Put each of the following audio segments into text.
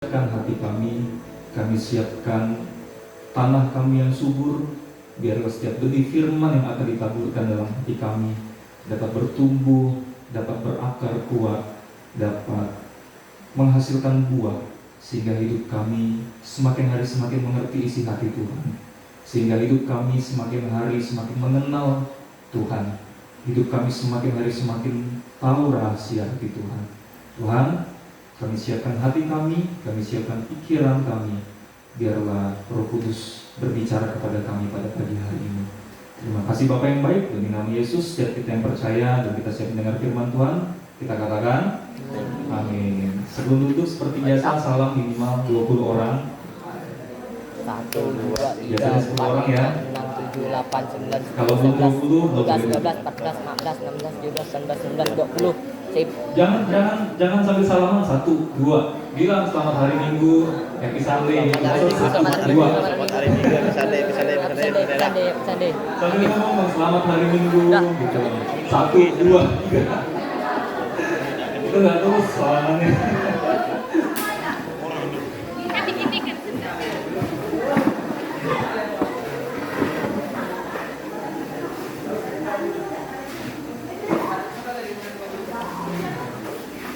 Siapkan hati kami siapkan tanah kami yang subur, biarlah setiap benih firman yang akan ditaburkan dalam hati kami dapat bertumbuh, dapat berakar kuat, dapat menghasilkan buah, sehingga hidup kami semakin hari semakin mengerti isi hati Tuhan, sehingga hidup kami semakin hari semakin mengenal Tuhan, hidup kami semakin hari semakin tahu rahasia hati Tuhan. Tuhan, kami siapkan hati kami siapkan pikiran kami, biarlah Roh Kudus berbicara kepada kami pada pagi hari ini. Terima kasih Bapa yang baik, demi nama Yesus, setiap kita yang percaya dan kita siap mendengar firman Tuhan, kita katakan amin. Sebelum duduk seperti biasa, salam minimal 20 orang. 1, 2, 3, Biasanya 10 orang ya. 6, 7, 8, 9, 10, Kalau belum 20, 12, 13, 14, 15, 16, 17, 18, 19, 20. Sip. Jangan sambil salaman 1, 2. Bilang selamat hari Minggu, happy Sunday. Selamat hari Minggu, happy Sunday. Sambil ngomong selamat hari Minggu. Gitu. 1, 2, 3. Itu nggak terus salamannya.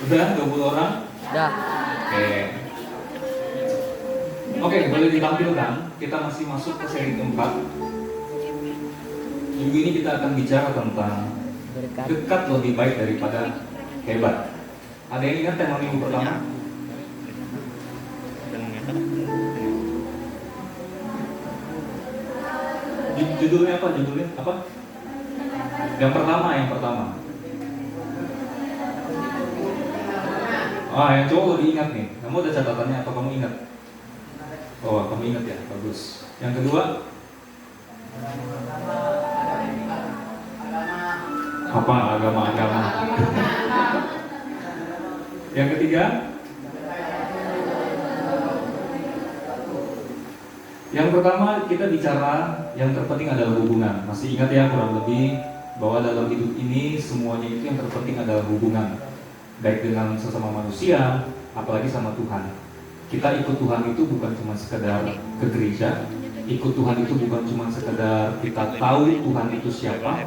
Udah 20 orang? Dah. Oke, boleh ditampilkan. Kita masih masuk ke seri keempat. Minggu ini kita akan bicara tentang dekat lebih baik daripada hebat. Ada yang ingat tema minggu pertama? Judulnya apa? Yang pertama. Yang cowok lebih ingat nih. Kamu ada catatannya atau kamu ingat? Oh, kamu ingat ya, bagus. Yang kedua? Apa? Agama. Yang ketiga? Yang pertama kita bicara yang terpenting adalah hubungan. Masih ingat ya kurang lebih bahwa dalam hidup ini semuanya itu yang terpenting adalah hubungan, baik dengan sesama manusia, apalagi sama Tuhan. Kita ikut Tuhan itu bukan cuma sekedar ke gereja, ikut Tuhan itu bukan cuma sekedar kita tahu Tuhan itu siapa,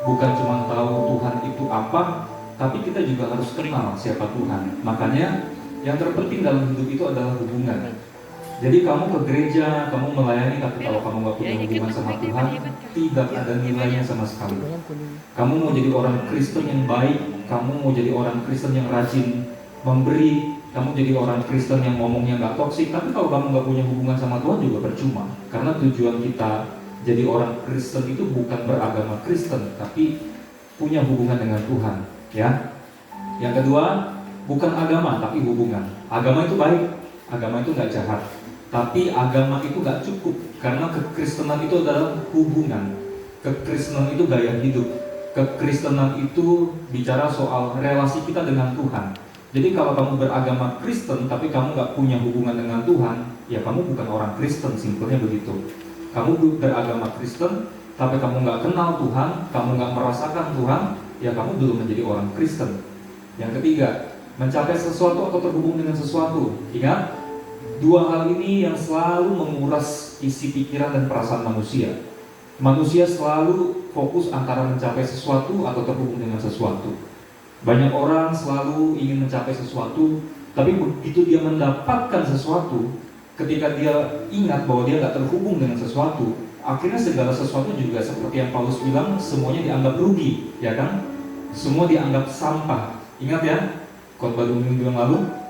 bukan cuma tahu Tuhan itu apa, tapi kita juga harus kenal siapa Tuhan. Makanya yang terpenting dalam hidup itu adalah hubungan. Jadi kamu ke gereja, kamu melayani, tapi kalau kamu nggak punya hubungan sama Tuhan, tidak ada nilainya sama sekali. Kamu mau jadi orang Kristen yang baik, kamu mau jadi orang Kristen yang rajin memberi, kamu jadi orang Kristen yang ngomongnya nggak toksik, tapi kalau kamu nggak punya hubungan sama Tuhan juga percuma. Karena tujuan kita jadi orang Kristen itu bukan beragama Kristen, tapi punya hubungan dengan Tuhan. Ya. Yang kedua, bukan agama, tapi hubungan. Agama itu baik, agama itu nggak jahat. Tapi agama itu gak cukup, karena kekristenan itu adalah hubungan. Kekristenan itu gaya hidup. Kekristenan itu bicara soal relasi kita dengan Tuhan. Jadi kalau kamu beragama Kristen tapi kamu gak punya hubungan dengan Tuhan, ya kamu bukan orang Kristen, simpelnya begitu. Kamu beragama Kristen tapi kamu gak kenal Tuhan, kamu gak merasakan Tuhan, ya kamu belum menjadi orang Kristen. Yang ketiga, mencapai sesuatu atau terhubung dengan sesuatu. Ingat, dua hal ini yang selalu menguras isi pikiran dan perasaan manusia. Manusia selalu fokus antara mencapai sesuatu atau terhubung dengan sesuatu. Banyak orang selalu ingin mencapai sesuatu, tapi begitu dia mendapatkan sesuatu, ketika dia ingat bahwa dia gak terhubung dengan sesuatu, akhirnya segala sesuatu juga seperti yang Paulus bilang, semuanya dianggap rugi, ya kan? Semua dianggap sampah. Ingat ya, khotbah minggu yang lalu.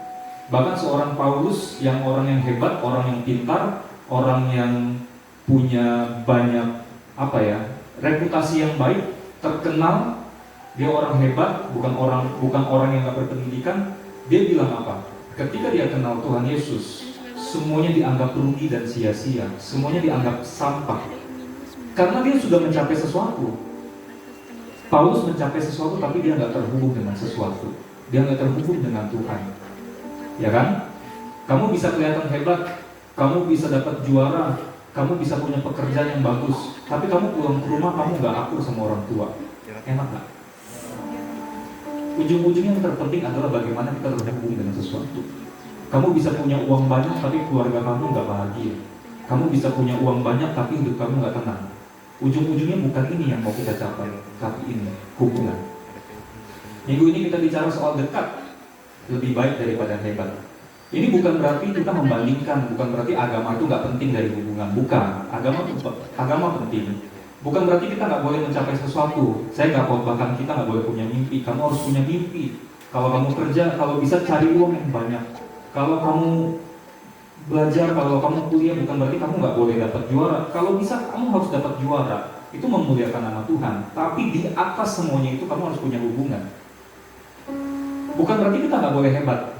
Bahkan seorang Paulus yang orang yang hebat, orang yang pintar, orang yang punya banyak reputasi yang baik, terkenal, dia orang hebat, bukan orang yang gak berpendidikan. Dia bilang apa? Ketika dia kenal Tuhan Yesus, semuanya dianggap rugi dan sia-sia, semuanya dianggap sampah, karena dia sudah mencapai sesuatu. Paulus mencapai sesuatu tapi dia gak terhubung dengan sesuatu, dia gak terhubung dengan Tuhan. Ya kan? Kamu bisa kelihatan hebat, kamu bisa dapat juara, kamu bisa punya pekerjaan yang bagus, tapi kamu pulang ke rumah kamu gak akur sama orang tua. Enak gak? Ujung-ujungnya yang terpenting adalah bagaimana kita terhubung dengan sesuatu. Kamu bisa punya uang banyak tapi keluarga kamu nggak bahagia. Kamu bisa punya uang banyak tapi hidup kamu nggak tenang. Ujung-ujungnya bukan ini yang mau kita capai, tapi ini hubungan. Minggu ini kita bicara soal dekat lebih baik daripada hebat. Ini bukan berarti kita membandingkan, bukan berarti agama itu nggak penting dari hubungan. Bukan, agama penting. Bukan berarti kita nggak boleh mencapai sesuatu. Saya nggak bahkan kita nggak boleh punya mimpi. Kamu harus punya mimpi. Kalau kamu kerja, kalau bisa cari uang yang banyak. Kalau kamu belajar, kalau kamu kuliah, bukan berarti kamu nggak boleh dapat juara. Kalau bisa, kamu harus dapat juara. Itu memuliakan nama Tuhan. Tapi di atas semuanya itu kamu harus punya hubungan. Bukan berarti kita nggak boleh hebat.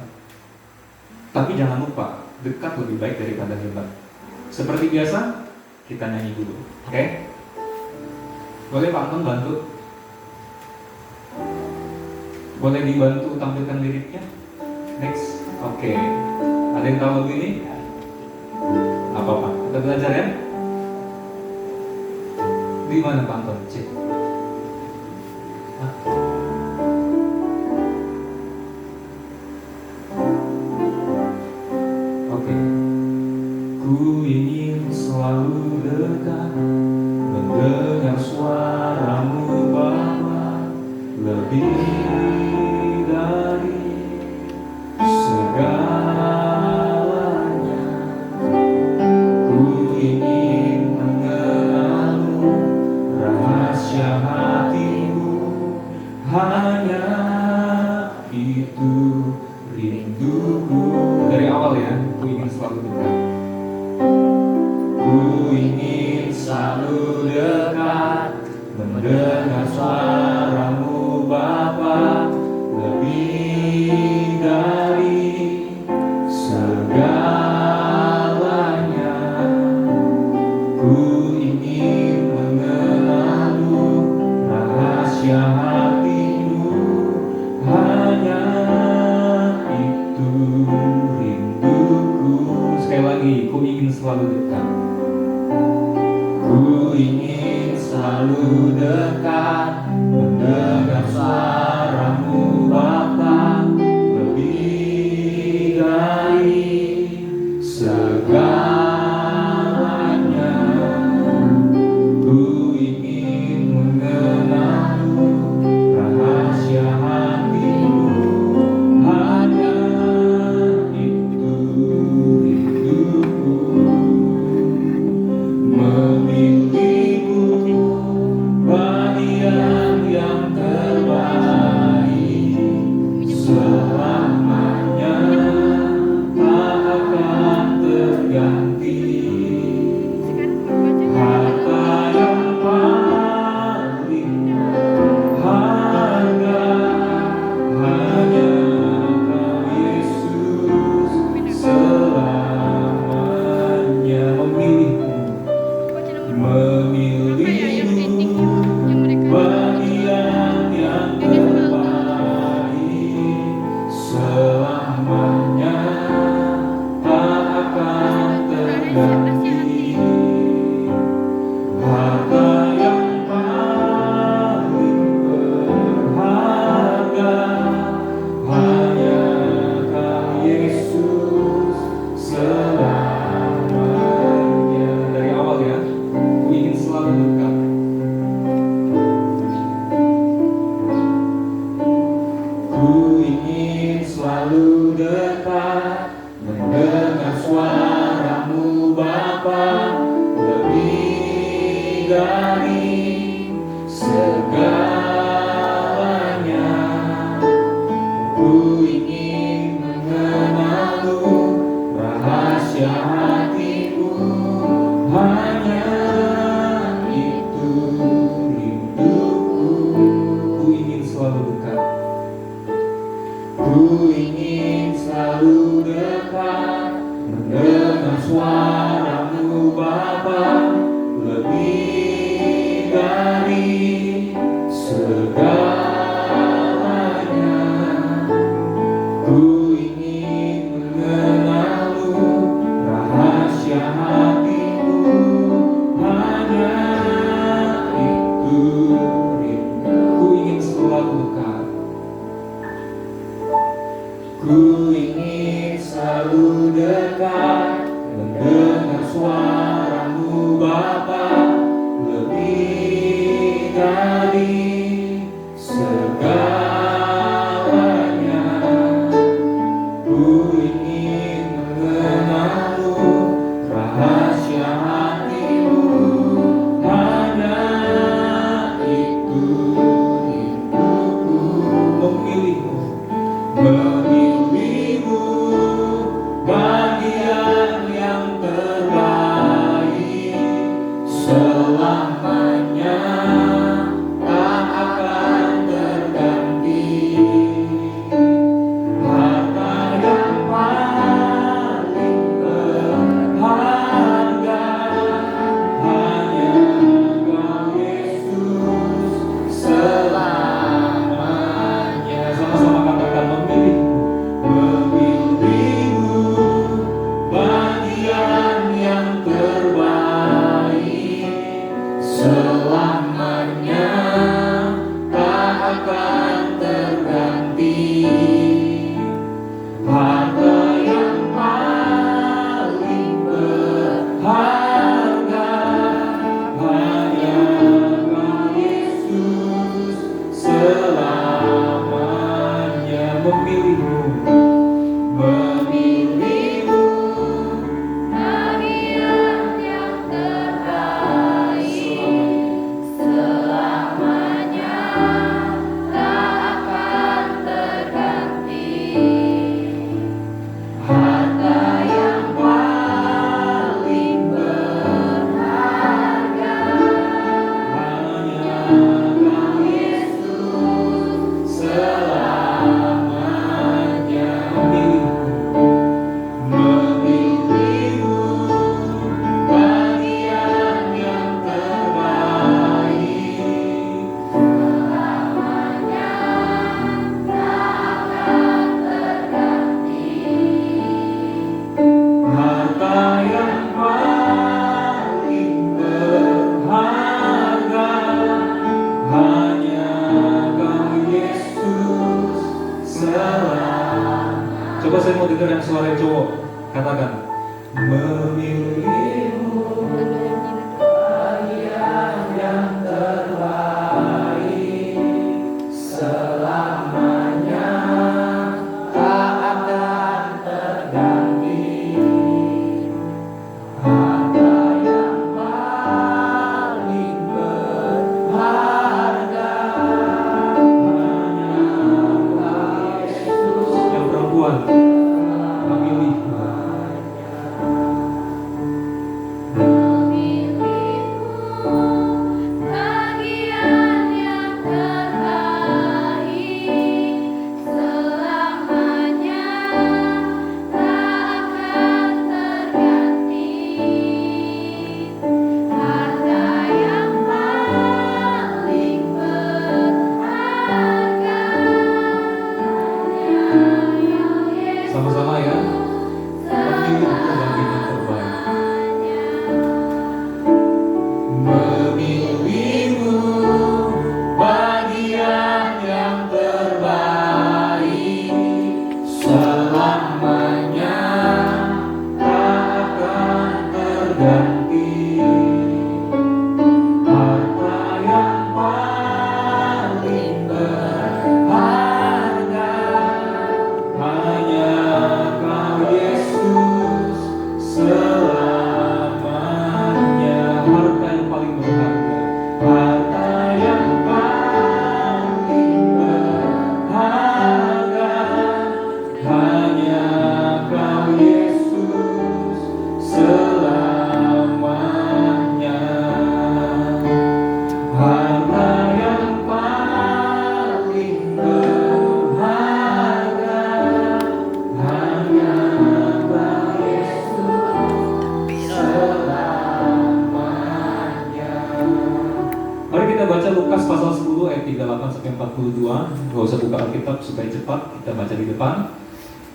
Tapi jangan lupa, dekat lebih baik daripada hebat. Seperti biasa, kita nyanyi dulu. Oke? Boleh Pak Anton bantu? Boleh dibantu tampilkan liriknya? Next. Oke. Ada yang tahu lagu ini? Apa-apa, kita belajar ya. Di mana Pak Anton? Cek. Oke. Ku ingin selalu dekat, mendengar suaramu Bapa, lebih dari segalanya. Ku ingin mengenalmu, rahasia hatimu, hanya itu rinduku. Dari awal ya, ku ingin selalu dekat. Ku ingin selalu dekat, mendengar suaramu Bapa, lebih dari segalanya. Ku ingin mengenalmu, rahasia hatimu, hanya itu rinduku. Sekali lagi, ku ingin selalu dekat. Ku ingin selalu dekat, mendengar suaramu Bapa, lebih dari segalanya. Ku ingin mengenalmu, rahasia hatimu, hanya itu rinduku. Memilikimu bagian yang terbaik, selamanya tak akan terganti. Harta yang paling harga hanya Kau Yesus, selamanya. Memilihmu bagian yang terbaik, selamanya tak akan terganti. Harta yang paling berharga hanya Kau Yesus, selamanya. Dari awal ya, ku ingin selalu dekat. Ku ingin selalu dekat, mendengar suaramu Bapa, lebih dari segalanya. Ku ingin mengenalmu, rahasia hatimu, hanya itu rinduku. Ku ingin selalu dekat. Ku ingin selalu dekat, mendengar suaramu Bapa, lebih dari segalanya. Ku ingin mengenalmu, rahasia hatimu, hanya itu rindu. Ku ingin selalu dekat. Ku ingin selalu dekat mendengar suara-Mu Bapa, lebih dari segalanya. Ku ingin mengenal-Mu, rahasia hati-Mu, hanya itu hidupku. Memilih-Mu, memilih-Mu, bagian yang terbaik. Selamanya tak akan terganti. Harta yang paling berharga hanya Engkau Yesus selamanya. Sama-sama katakan memilih-Mu, memilih-Mu, bagian yang terbaik. Selamanya tak akan terganti. Harta yang paling berharga hanya Engkau Yesus selamanya. Memilih-Mu, memilih-Mu, Bagian yang terbaik selamanya tak akan terganti. Harta yang paling berharga hanya Engkau Yesus selamanya. Memilih-Mu, memilih-Mu, bagian yang terbaik. selamanya tak akan terganti. Harta yang paling berharga hanya Engkau Yesus selamanya. Coba saya mau dengar yang suara cowok. Katakan, memilih-Mu, bagian yang terbaik. Selamanya tak akan terganti. Harta yang paling berharga hanya Engkau Yesus. Yang perempuan, memilih-Mu. Bagian yang terbaik selamanya tak akan terganti. Harta yang paling berharga hanya Engkau Yesus Sama-sama ya. Memilih-Mu, bagian yang terbaik. Memilih-Mu, bagian yang terbaik. Selamanya tak akan terganti. Harta yang paling berharga hanya Engkau Yesus selamanya. Harta yang paling berharga, harta yang paling berharga hanya Engkau Yesus selamanya. Harta yang paling berharga hanya Engkau Yesus selamanya. Mari kita baca Lukas pasal 10 ayat 38 sampai 42. Gak usah buka Alkitab supaya cepat, kita baca di depan.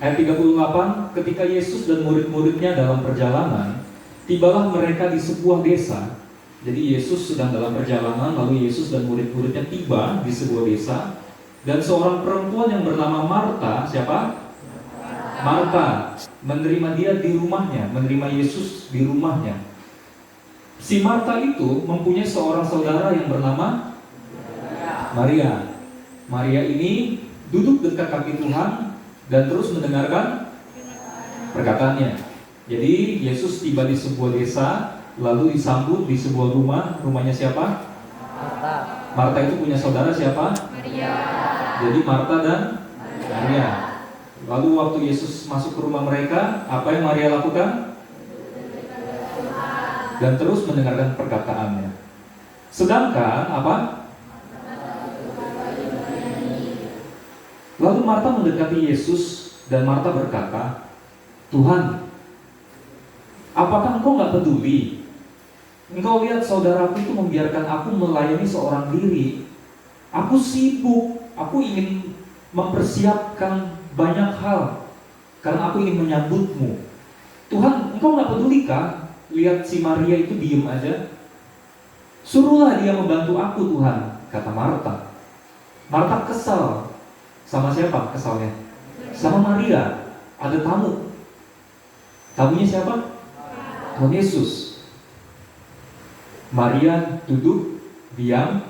Ayat 38, ketika Yesus dan murid-muridnya dalam perjalanan, tibalah mereka di sebuah desa. Jadi Yesus sedang dalam perjalanan, lalu Yesus dan murid-muridnya tiba di sebuah desa. Dan seorang perempuan yang bernama Marta, siapa? Marta menerima dia di rumahnya, menerima Yesus di rumahnya. Si Marta itu mempunyai seorang saudara yang bernama Maria. Maria ini duduk dekat kaki Tuhan dan terus mendengarkan perkataannya. Jadi Yesus tiba di sebuah desa, lalu disambut di sebuah rumah. Rumahnya siapa? Marta. Marta itu punya saudara siapa? Maria. Jadi Marta dan Maria. Lalu waktu Yesus masuk ke rumah mereka, apa yang Maria lakukan? Dan terus mendengarkan perkataannya. Sedangkan apa? Lalu Marta mendekati Yesus dan Marta berkata, Tuhan, apakah engkau gak peduli? Engkau lihat saudaraku itu membiarkan aku melayani seorang diri. Aku sibuk, aku ingin mempersiapkan banyak hal karena aku ingin menyambutmu. Tuhan, engkau gak pedulikah? Lihat si Maria itu diem aja. Suruhlah dia membantu aku Tuhan, kata Marta. Marta kesal. Sama siapa kesalnya? Sama Maria. Ada tamu. Tamunya siapa? Tuhan Yesus. Maria duduk, diam.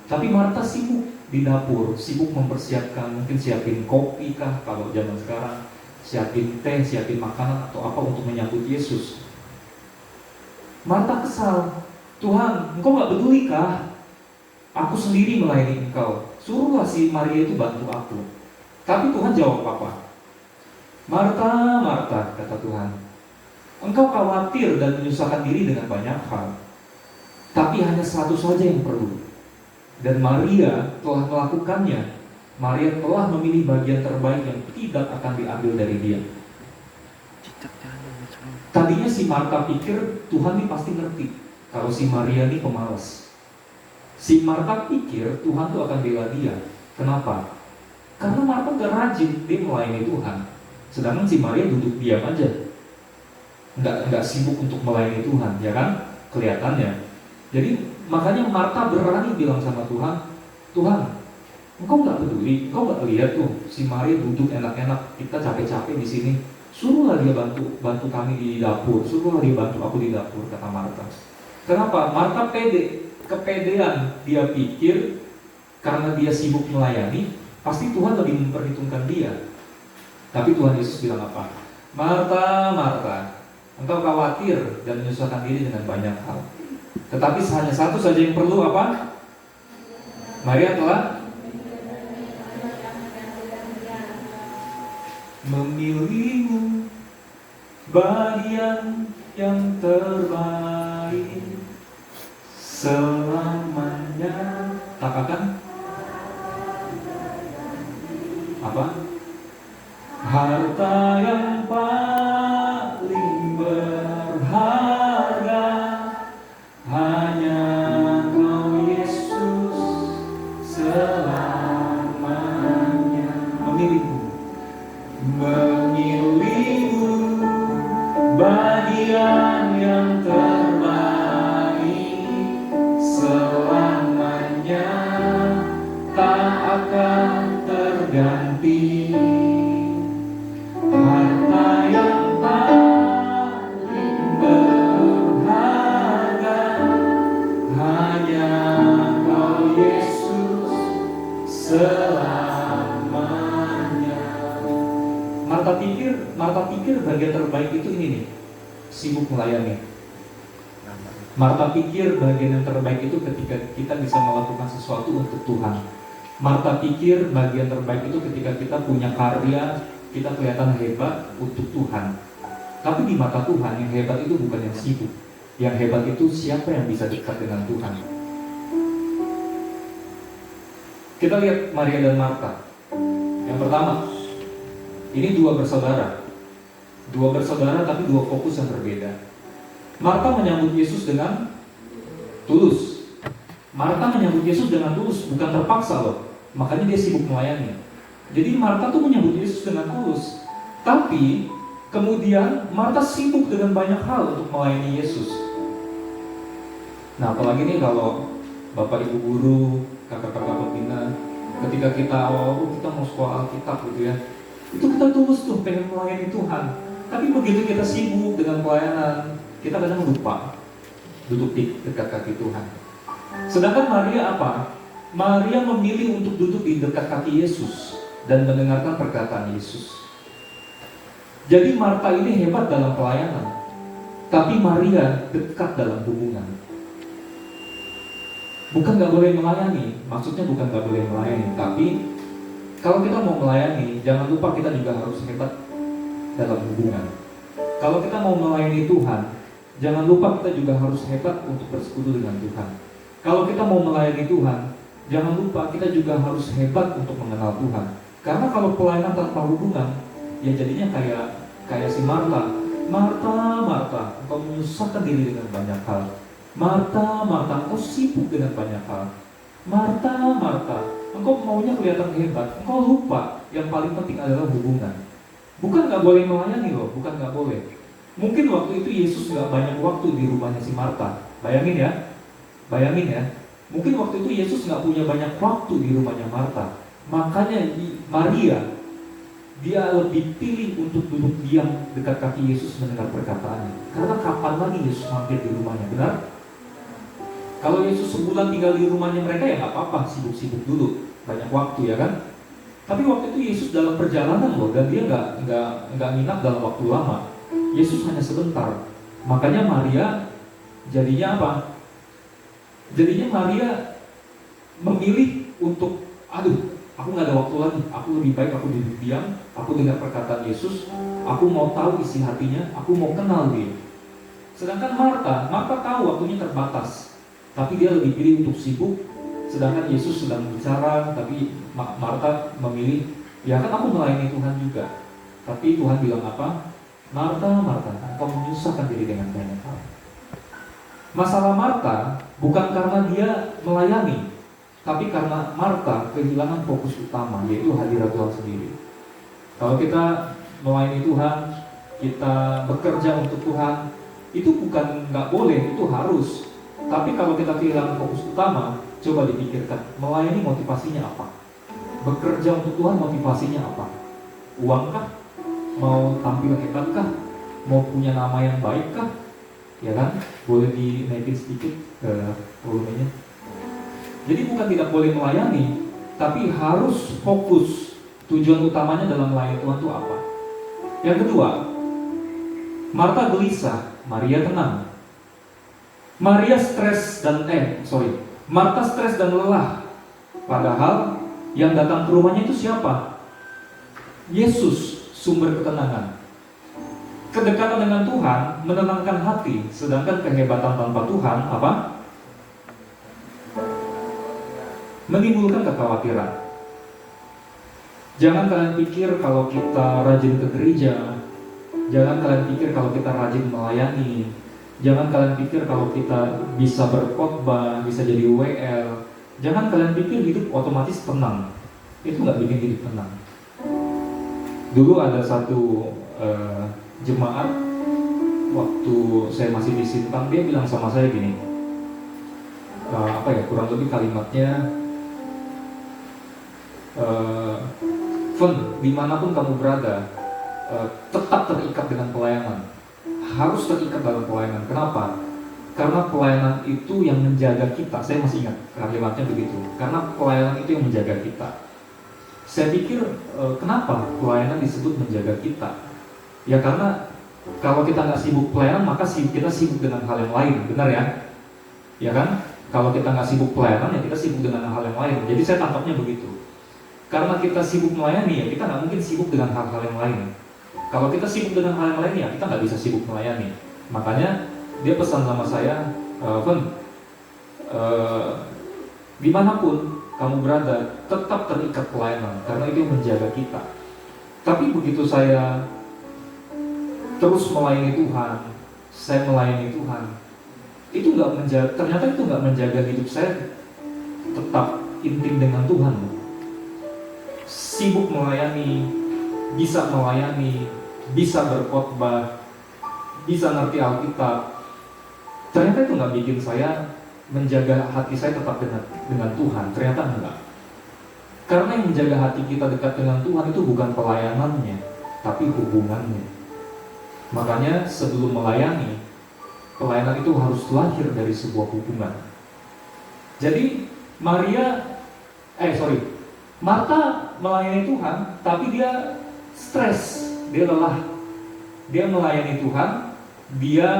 Tapi Marta sibuk di dapur, sibuk mempersiapkan, mungkin siapin kopi kah kalau zaman sekarang, siapin teh, siapin makanan atau apa untuk menyambut Yesus. Marta kesal, Tuhan, engkau gak pedulikah? Aku sendiri melayani engkau. Suruhlah si Maria itu bantu aku. Tapi Tuhan jawab apa? Marta, Marta, kata Tuhan, engkau khawatir dan menyusahkan diri dengan banyak hal. Tapi hanya satu saja yang perlu. Dan Maria telah melakukannya. Maria telah memilih bagian terbaik yang tidak akan diambil dari dia. Tadinya si Marta pikir Tuhan ini pasti ngerti kalau si Maria ini pemalas. Si Marta pikir Tuhan tuh akan bela dia. Kenapa? Karena Marta gak rajin, dia melayani Tuhan. Sedangkan si Maria duduk diam aja, nggak sibuk untuk melayani Tuhan, ya kan? Kelihatannya. Jadi makanya Marta berani bilang sama Tuhan, Tuhan, engkau nggak peduli, engkau nggak lihat tuh si Maria duduk enak-enak, kita capek-capek di sini. Suruhlah dia bantu kami di dapur, suruhlah dia bantu aku di dapur, kata Marta. Kenapa? Marta pede, kepedean. Dia pikir karena dia sibuk melayani, pasti Tuhan lebih memperhitungkan dia. Tapi Tuhan Yesus bilang apa? Marta, Marta, engkau khawatir dan menyusahkan diri dengan banyak hal. Tetapi hanya satu saja yang perlu, apa? Maria telah memilihmu bagian yang terbaik selamanya. Katakan apa? Harta yang paling berharga hanya Kau Yesus selamanya. Memilihmu bagian yang terbaik selamanya, tak akan terganti. Harta yang paling berharga hanya Kau Yesus selamanya. Marta pikir bagian terbaik itu ini nih, sibuk melayani. Marta pikir bagian yang terbaik itu ketika kita bisa melakukan sesuatu untuk Tuhan. Marta pikir bagian terbaik itu ketika kita punya karya, kita kelihatan hebat untuk Tuhan. Tapi di mata Tuhan yang hebat itu bukan yang sibuk. Yang hebat itu siapa yang bisa dekat dengan Tuhan. Kita lihat Maria dan Marta. Yang pertama, ini dua bersaudara. Dua bersaudara tapi dua fokus yang berbeda. Marta menyambut Yesus dengan tulus. Marta menyambut Yesus dengan tulus, bukan terpaksa loh. Makanya dia sibuk melayani. Jadi Marta tuh menyambut Yesus dengan tulus. Tapi kemudian Marta sibuk dengan banyak hal untuk melayani Yesus. Nah, apalagi nih kalau Bapak Ibu guru, kakak-kakak pembina, ketika kita awal kita mau sekolah Alkitab gitu ya, Itu kita tulus tuh pengen melayani Tuhan. Tapi begitu kita sibuk dengan pelayanan, kita kadang lupa duduk di dekat kaki Tuhan. Sedangkan Maria apa? Maria memilih untuk duduk di dekat kaki Yesus dan mendengarkan perkataan Yesus. Jadi Marta ini hebat dalam pelayanan, tapi Maria dekat dalam hubungan. Bukan gak boleh melayani, maksudnya bukan gak boleh melayani, tapi kalau kita mau melayani, jangan lupa kita juga harus hebat dalam hubungan. Kalau kita mau melayani Tuhan, jangan lupa kita juga harus hebat untuk bersekutu dengan Tuhan. Kalau kita mau melayani Tuhan, jangan lupa kita juga harus hebat untuk mengenal Tuhan. Karena kalau pelayanan tanpa hubungan, ya jadinya kayak si Marta. Marta, engkau menyusahkan diri dengan banyak hal. Marta, engkau sibuk dengan banyak hal. Marta, engkau maunya kelihatan hebat. Engkau lupa yang paling penting adalah hubungan. Bukan gak boleh melayani loh, bukan gak boleh. Mungkin waktu itu Yesus gak banyak waktu di rumahnya si Marta. Bayangin ya. Mungkin waktu itu Yesus gak punya banyak waktu di rumahnya Marta. Makanya Maria, dia lebih pilih untuk duduk diam dekat kaki Yesus mendengar perkataannya. Karena kapan lagi Yesus mampir di rumahnya, benar? Kalau Yesus sebulan tinggal di rumahnya mereka ya gak apa-apa, sibuk-sibuk dulu, banyak waktu ya kan. Tapi waktu itu Yesus dalam perjalanan loh, dan dia nggak nginap dalam waktu lama. Yesus hanya sebentar. Makanya Maria jadinya apa? Jadinya Maria memilih untuk, aku nggak ada waktu lagi. Aku lebih baik aku duduk diam, aku dengar perkataan Yesus, aku mau tahu isi hatinya, aku mau kenal dia. Sedangkan Marta tahu waktunya terbatas, tapi dia lebih pilih untuk sibuk. Sedangkan Yesus sedang bicara, tapi Marta memilih, ya kan aku melayani Tuhan juga. Tapi Tuhan bilang apa? Marta, engkau menyusahkan diri dengan banyak hal. Masalah Marta bukan karena dia melayani, tapi karena Marta kehilangan fokus utama, yaitu hadirat Tuhan sendiri. Kalau kita melayani Tuhan, kita bekerja untuk Tuhan, itu bukan nggak boleh, itu harus. Tapi kalau kita kehilangan fokus utama, coba dipikirkan, melayani motivasinya apa? Bekerja untuk Tuhan motivasinya apa? Uangkah? Mau tampil hebatkah? Mau punya nama yang baikkah? Ya kan? Boleh dinaikin sedikit ke volumenya. Jadi bukan tidak boleh melayani, tapi harus fokus. Tujuan utamanya dalam melayani Tuhan itu apa? Yang kedua, Marta gelisah, Maria tenang. Marta stres dan lelah. Padahal yang datang ke rumahnya itu siapa? Yesus, sumber ketenangan. Kedekatan dengan Tuhan menenangkan hati, sedangkan kehebatan tanpa Tuhan apa? Menimbulkan kekhawatiran. Jangan kalian pikir kalau kita rajin ke gereja, jangan kalian pikir kalau kita rajin melayani, jangan kalian pikir kalau kita bisa berkhotbah, bisa jadi WL. Jangan kalian pikir hidup otomatis tenang. Itu nggak bikin hidup tenang. Dulu ada satu jemaat, waktu saya masih di Sintang, dia bilang sama saya gini, kurang lebih kalimatnya, dimanapun kamu berada, tetap terikat dengan pelayanan. Harus terikat dalam pelayanan. Kenapa? Karena pelayanan itu yang menjaga kita. Saya masih ingat kalimatnya begitu. Karena pelayanan itu yang menjaga kita. Saya pikir kenapa pelayanan disebut menjaga kita? Ya karena kalau kita nggak sibuk pelayanan, maka kita sibuk dengan hal yang lain, benar ya? Ya kan? Kalau kita nggak sibuk pelayanan, ya kita sibuk dengan hal yang lain. Jadi saya tangkapnya begitu. Karena kita sibuk melayani, ya kita nggak mungkin sibuk dengan hal-hal yang lain. Kalau kita sibuk dengan hal yang lain, ya kita nggak bisa sibuk melayani. Makanya dia pesan sama saya, dimanapun kamu berada, tetap terikat pelayanan, karena itu yang menjaga kita. Tapi begitu saya terus melayani Tuhan, saya melayani Tuhan, itu ternyata itu nggak menjaga hidup saya tetap intim dengan Tuhan. Sibuk melayani, bisa berkhotbah, bisa ngerti Alkitab, ternyata itu nggak bikin saya menjaga hati saya tetap dengan Tuhan. Ternyata enggak. Karena yang menjaga hati kita dekat dengan Tuhan itu bukan pelayanannya, tapi hubungannya. Makanya sebelum melayani, pelayanan itu harus lahir dari sebuah hubungan. Jadi Marta melayani Tuhan, tapi dia stres, dia lelah. Dia melayani Tuhan, dia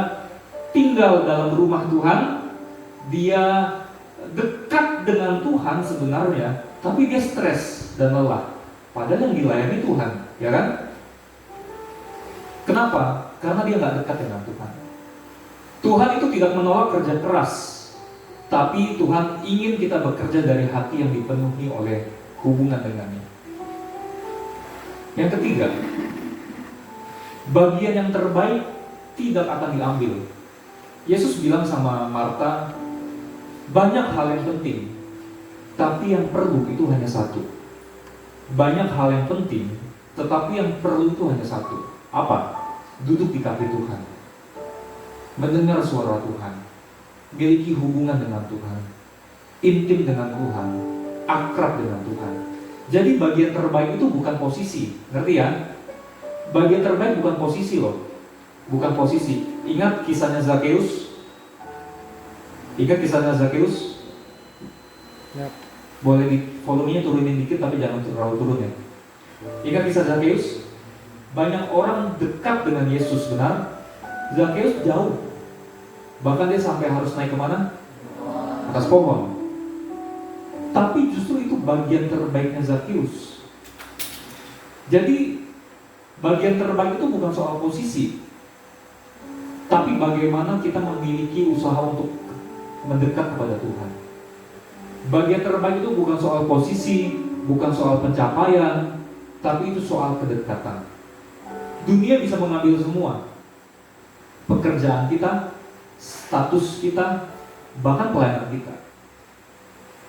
tinggal dalam rumah Tuhan, dia dekat dengan Tuhan sebenarnya, tapi dia stres dan lelah. Padahal yang dilayani Tuhan, ya kan? Kenapa? Karena dia nggak dekat dengan Tuhan. Tuhan itu tidak menolak kerja keras, tapi Tuhan ingin kita bekerja dari hati yang dipenuhi oleh hubungan dengannya. Yang ketiga, bagian yang terbaik tidak akan diambil. Yesus bilang sama Marta, banyak hal yang penting, tapi yang perlu itu hanya satu. Banyak hal yang penting, tetapi yang perlu itu hanya satu. Apa? Duduk di kaki Tuhan, mendengar suara Tuhan, miliki hubungan dengan Tuhan, intim dengan Tuhan, akrab dengan Tuhan. Jadi bagian terbaik itu bukan posisi, ngerti ya? Bagian terbaik bukan posisi loh, bukan posisi. Ingat kisahnya Zakheus? Ingat kisahnya Zakheus? Yap. Boleh di volumenya turunin dikit tapi jangan terlalu turun ya. Ingat kisah Zakheus? Banyak orang dekat dengan Yesus, benar? Zakheus jauh. Bahkan dia sampai harus naik kemana? Atas pohon. Tapi justru itu bagian terbaiknya Zakheus. Jadi bagian terbaik itu bukan soal posisi, tapi bagaimana kita memiliki usaha untuk mendekat kepada Tuhan. Bagian terbaik itu bukan soal posisi, bukan soal pencapaian, tapi itu soal kedekatan. Dunia bisa mengambil semua, pekerjaan kita, status kita, bahkan pelayanan kita.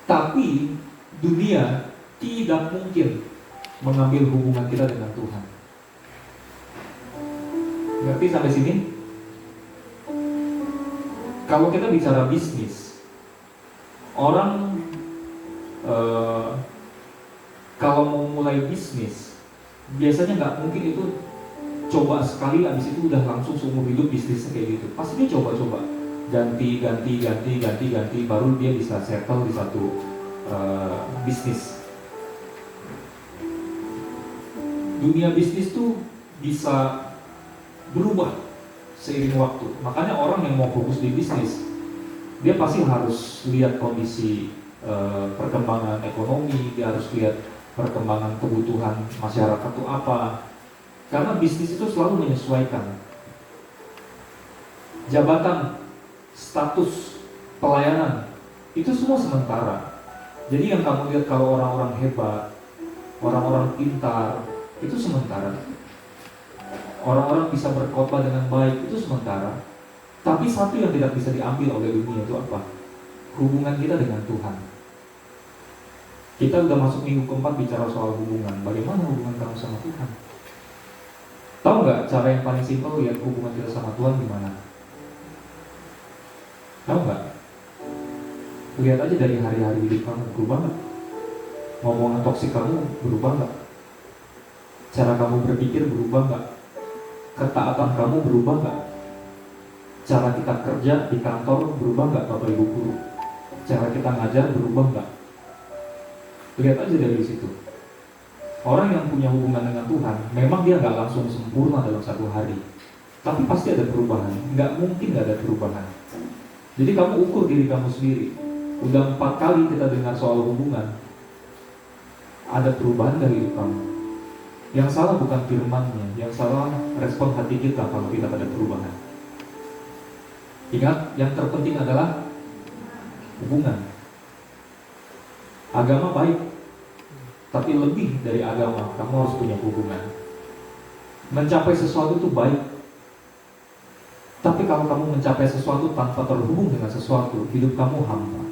Tapi dunia tidak mungkin mengambil hubungan kita dengan Tuhan. Ngerti sampai sini? Kalau kita bicara bisnis, orang kalau mau mulai bisnis, biasanya nggak mungkin itu coba sekali, habis itu udah langsung seumur hidup bisnisnya kayak gitu. Pasti dia coba-coba, ganti, baru dia bisa settle di satu bisnis. Dunia bisnis tuh bisa berubah seiring waktu. Makanya orang yang mau fokus di bisnis, dia pasti harus lihat kondisi perkembangan ekonomi, dia harus lihat perkembangan kebutuhan masyarakat itu apa. Karena bisnis itu selalu menyesuaikan. Jabatan, status, pelayanan, itu semua sementara. Jadi yang kamu lihat kalau orang-orang hebat, orang-orang pintar, itu sementara. Orang-orang bisa berkhotbah dengan baik, itu sementara. Tapi satu yang tidak bisa diambil oleh dunia itu apa? Hubungan kita dengan Tuhan. Kita udah masuk minggu keempat bicara soal hubungan. Bagaimana hubungan kamu sama Tuhan? Tahu nggak cara yang paling simpel lihat hubungan kita sama Tuhan gimana? Tahu nggak? Lihat aja dari hari-hari hidup kamu, berubah nggak? Ngomongan toksik kamu berubah nggak? Cara kamu berpikir berubah nggak? Ketaatan kamu berubah nggak? Cara kita kerja di kantor berubah nggak, Bapak Ibu guru? Cara kita ngajar berubah nggak? Lihat aja dari situ. Orang yang punya hubungan dengan Tuhan, memang dia nggak langsung sempurna dalam satu hari, tapi pasti ada perubahan. Nggak mungkin nggak ada perubahan. Jadi kamu ukur diri kamu sendiri. Udah 4 kali kita dengar soal hubungan, ada perubahan dari hidup kamu. Yang salah bukan firman-Nya, yang salah respon hati kita kalau tidak ada perubahan. Ingat, yang terpenting adalah hubungan. Agama baik, tapi lebih dari agama, kamu harus punya hubungan. Mencapai sesuatu itu baik, tapi kalau kamu mencapai sesuatu tanpa terhubung dengan sesuatu, hidup kamu hampa.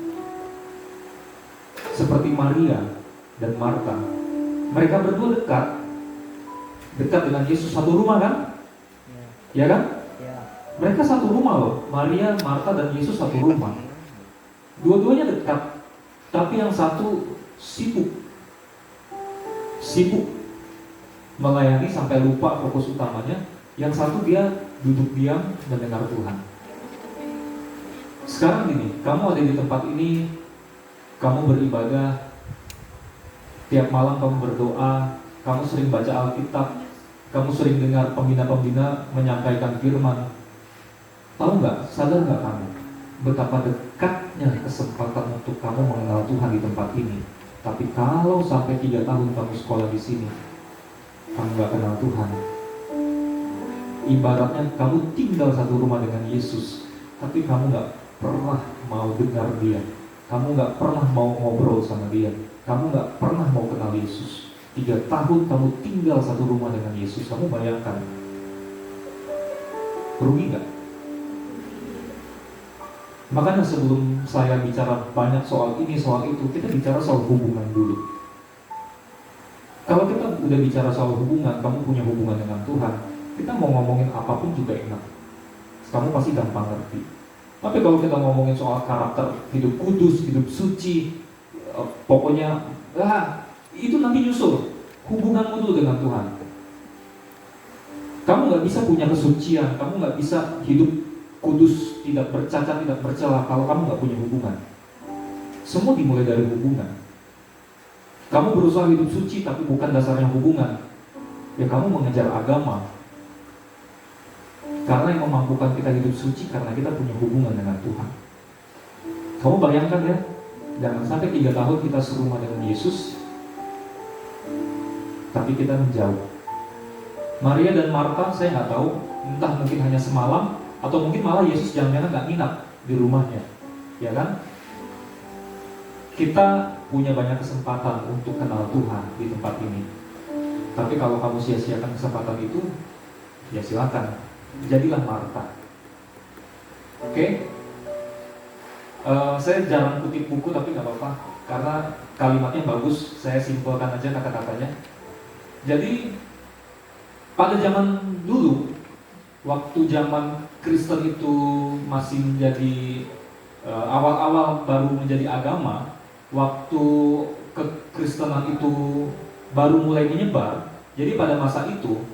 Seperti Maria dan Marta, mereka berdua dekat dengan Yesus, satu rumah kan? Ya kan? Ya. Mereka satu rumah loh, Maria, Marta dan Yesus satu rumah. Dua-duanya dekat, tapi yang satu sibuk sibuk melayani sampai lupa fokus utamanya. Yang satu dia duduk diam mendengar Tuhan. Sekarang gini, kamu ada di tempat ini, kamu beribadah, tiap malam kamu berdoa, kamu sering baca Alkitab, kamu sering dengar pembina-pembina menyampaikan firman. Tahu nggak, sadar nggak kamu betapa dekatnya kesempatan untuk kamu mengenal Tuhan di tempat ini? Tapi kalau sampai 3 tahun kamu sekolah di sini, kamu nggak kenal Tuhan. Ibaratnya kamu tinggal satu rumah dengan Yesus, tapi kamu nggak pernah mau dengar Dia, kamu nggak pernah mau ngobrol sama Dia, kamu nggak pernah mau kenal Yesus. 3 tahun kamu tinggal satu rumah dengan Yesus, kamu bayangkan, rugi nggak? Makanya sebelum saya bicara banyak soal ini, soal itu, kita bicara soal hubungan dulu. Kalau kita udah bicara soal hubungan, kamu punya hubungan dengan Tuhan, kita mau ngomongin apapun juga enak. Kamu pasti gampang ngerti. Tapi kalau kita ngomongin soal karakter, hidup kudus, hidup suci, pokoknya, itu nanti nyusul. Hubunganmu dulu dengan Tuhan. Kamu nggak bisa punya kesucian, kamu nggak bisa hidup kudus, tidak bercacat, tidak bercela kalau kamu nggak punya hubungan. Semua dimulai dari hubungan. Kamu berusaha hidup suci tapi bukan dasarnya hubungan, ya kamu mengejar agama. Karena yang memampukan kita hidup suci karena kita punya hubungan dengan Tuhan. Kamu bayangkan ya, jangan sampai 3 tahun kita serumah dengan Yesus, tapi kita menjauh. Maria dan Marta saya nggak tahu, entah mungkin hanya semalam, atau mungkin malah Yesus jangan-jangan nggak nginap di rumahnya, ya kan? Kita punya banyak kesempatan untuk kenal Tuhan di tempat ini. Tapi kalau kamu sia-siakan kesempatan itu, ya silakan, jadilah Marta. Oke? Saya jarang kutip buku tapi nggak apa-apa, karena kalimatnya bagus. Saya simpelkan aja kata-katanya. Jadi pada zaman dulu, waktu zaman Kristen itu masih menjadi awal-awal baru menjadi agama, waktu kekristenan itu baru mulai menyebar. Jadi pada masa itu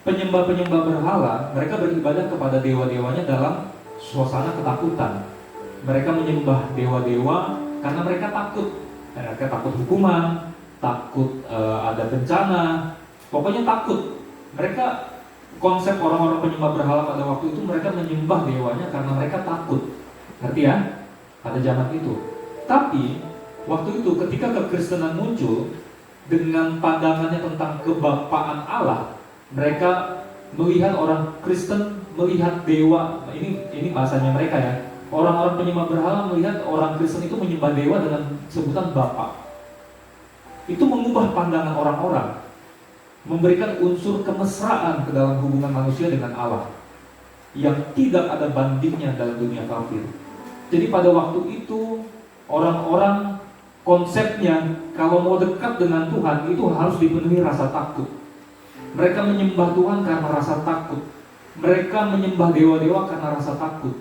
penyembah-penyembah berhala, mereka beribadah kepada dewa-dewanya dalam suasana ketakutan. Mereka menyembah dewa-dewa karena mereka takut. Mereka takut hukuman, takut ada bencana, pokoknya takut. Mereka, konsep orang-orang penyembah berhala pada waktu itu, mereka menyembah dewanya karena mereka takut. Ngerti ya? Pada zaman itu. Tapi waktu itu ketika kekristenan muncul dengan pandangannya tentang kebapaan Allah, mereka melihat orang Kristen melihat dewa. Ini bahasanya mereka ya. Orang-orang penyembah berhala melihat orang Kristen itu menyembah dewa dengan sebutan Bapa. Itu mengubah pandangan orang-orang, memberikan unsur kemesraan ke dalam hubungan manusia dengan Allah yang tidak ada bandingnya dalam dunia kafir. Jadi pada waktu itu orang-orang konsepnya kalau mau dekat dengan Tuhan itu harus dipenuhi rasa takut. Mereka menyembah Tuhan karena rasa takut. Mereka menyembah dewa-dewa karena rasa takut.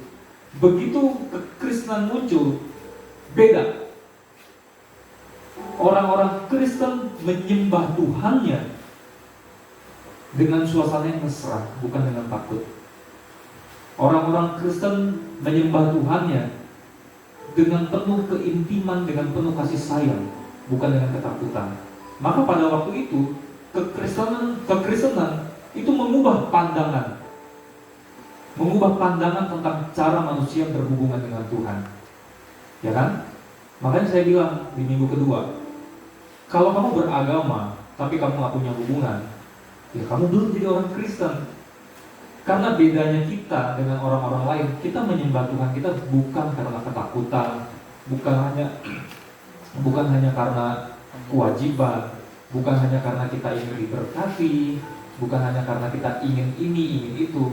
Begitu kekristenan muncul, beda. Orang-orang Kristen menyembah Tuhannya dengan suasana yang mesra, bukan dengan takut. Orang-orang Kristen menyembah Tuhannya dengan penuh keintiman, dengan penuh kasih sayang, bukan dengan ketakutan. Maka pada waktu itu kekristenan itu mengubah pandangan tentang cara manusia berhubungan dengan Tuhan, ya kan? Makanya saya bilang di minggu kedua, kalau kamu beragama tapi kamu nggak punya hubungan, ya kamu belum jadi orang Kristen. Karena bedanya kita dengan orang-orang lain, kita menyembah Tuhan kita bukan karena ketakutan, bukan hanya karena kewajiban, bukan hanya karena kita ingin diberkati, bukan hanya karena kita ingin ini, ingin itu.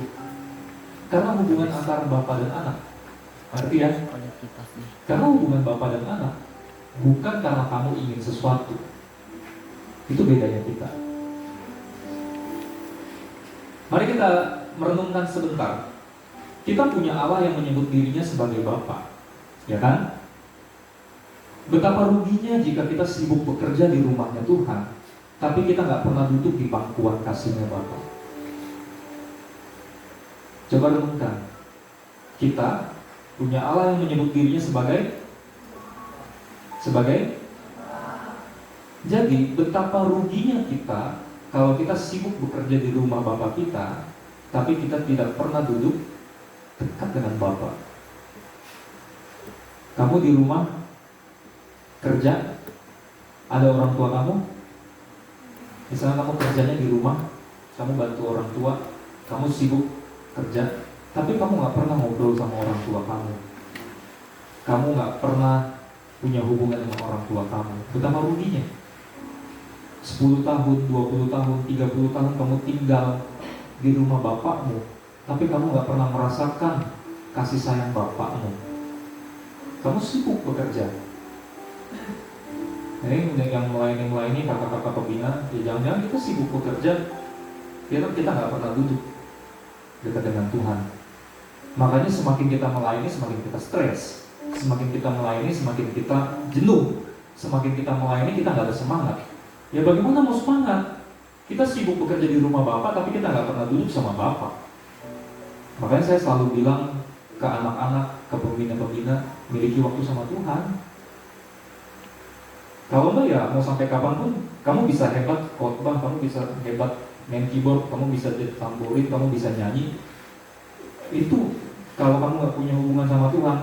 Karena hubungan antara Bapa dan Anak. Arti ya? Karena hubungan Bapa dan Anak bukan karena kamu ingin sesuatu. Itu bedanya kita. Mari kita merenungkan sebentar. Kita punya Allah yang menyebut dirinya sebagai Bapa, ya kan? Betapa ruginya jika kita sibuk bekerja di rumahnya Tuhan, tapi kita nggak pernah duduk di pangkuan kasihnya Bapa. Coba renungkan, kita punya Allah yang menyebut dirinya sebagai. Jadi betapa ruginya kita kalau kita sibuk bekerja di rumah Bapa kita, tapi kita tidak pernah duduk dekat dengan Bapa. Kamu di rumah kerja, ada orang tua kamu. Misalnya kamu kerjanya di rumah, kamu bantu orang tua, kamu sibuk kerja, tapi kamu nggak pernah ngobrol sama orang tua kamu. Kamu nggak pernah punya hubungan dengan orang tua kamu. Betapa ruginya. 10 tahun, 20 tahun, 30 tahun kamu tinggal di rumah bapakmu, tapi kamu nggak pernah merasakan kasih sayang bapakmu. Kamu sibuk bekerja. Ini yang melayani kakak-kakak pembina, ya jangan-jangan kita sibuk bekerja, kita nggak pernah duduk dekat dengan Tuhan. Makanya semakin kita melayani, semakin kita stres. Semakin kita melayani, semakin kita jenuh. Semakin kita melayani, kita nggak ada semangat. Ya bagaimana mau semangat? Kita sibuk bekerja di rumah Bapak, tapi kita nggak pernah duduk sama Bapak. Makanya saya selalu bilang ke anak-anak, ke pembina-pembina, miliki waktu sama Tuhan. Kalau enggak ya mau sampai kapanpun, kamu bisa hebat khotbah, kamu bisa hebat main keyboard, kamu bisa jadi tamborin, kamu bisa nyanyi. Itu kalau kamu nggak punya hubungan sama Tuhan,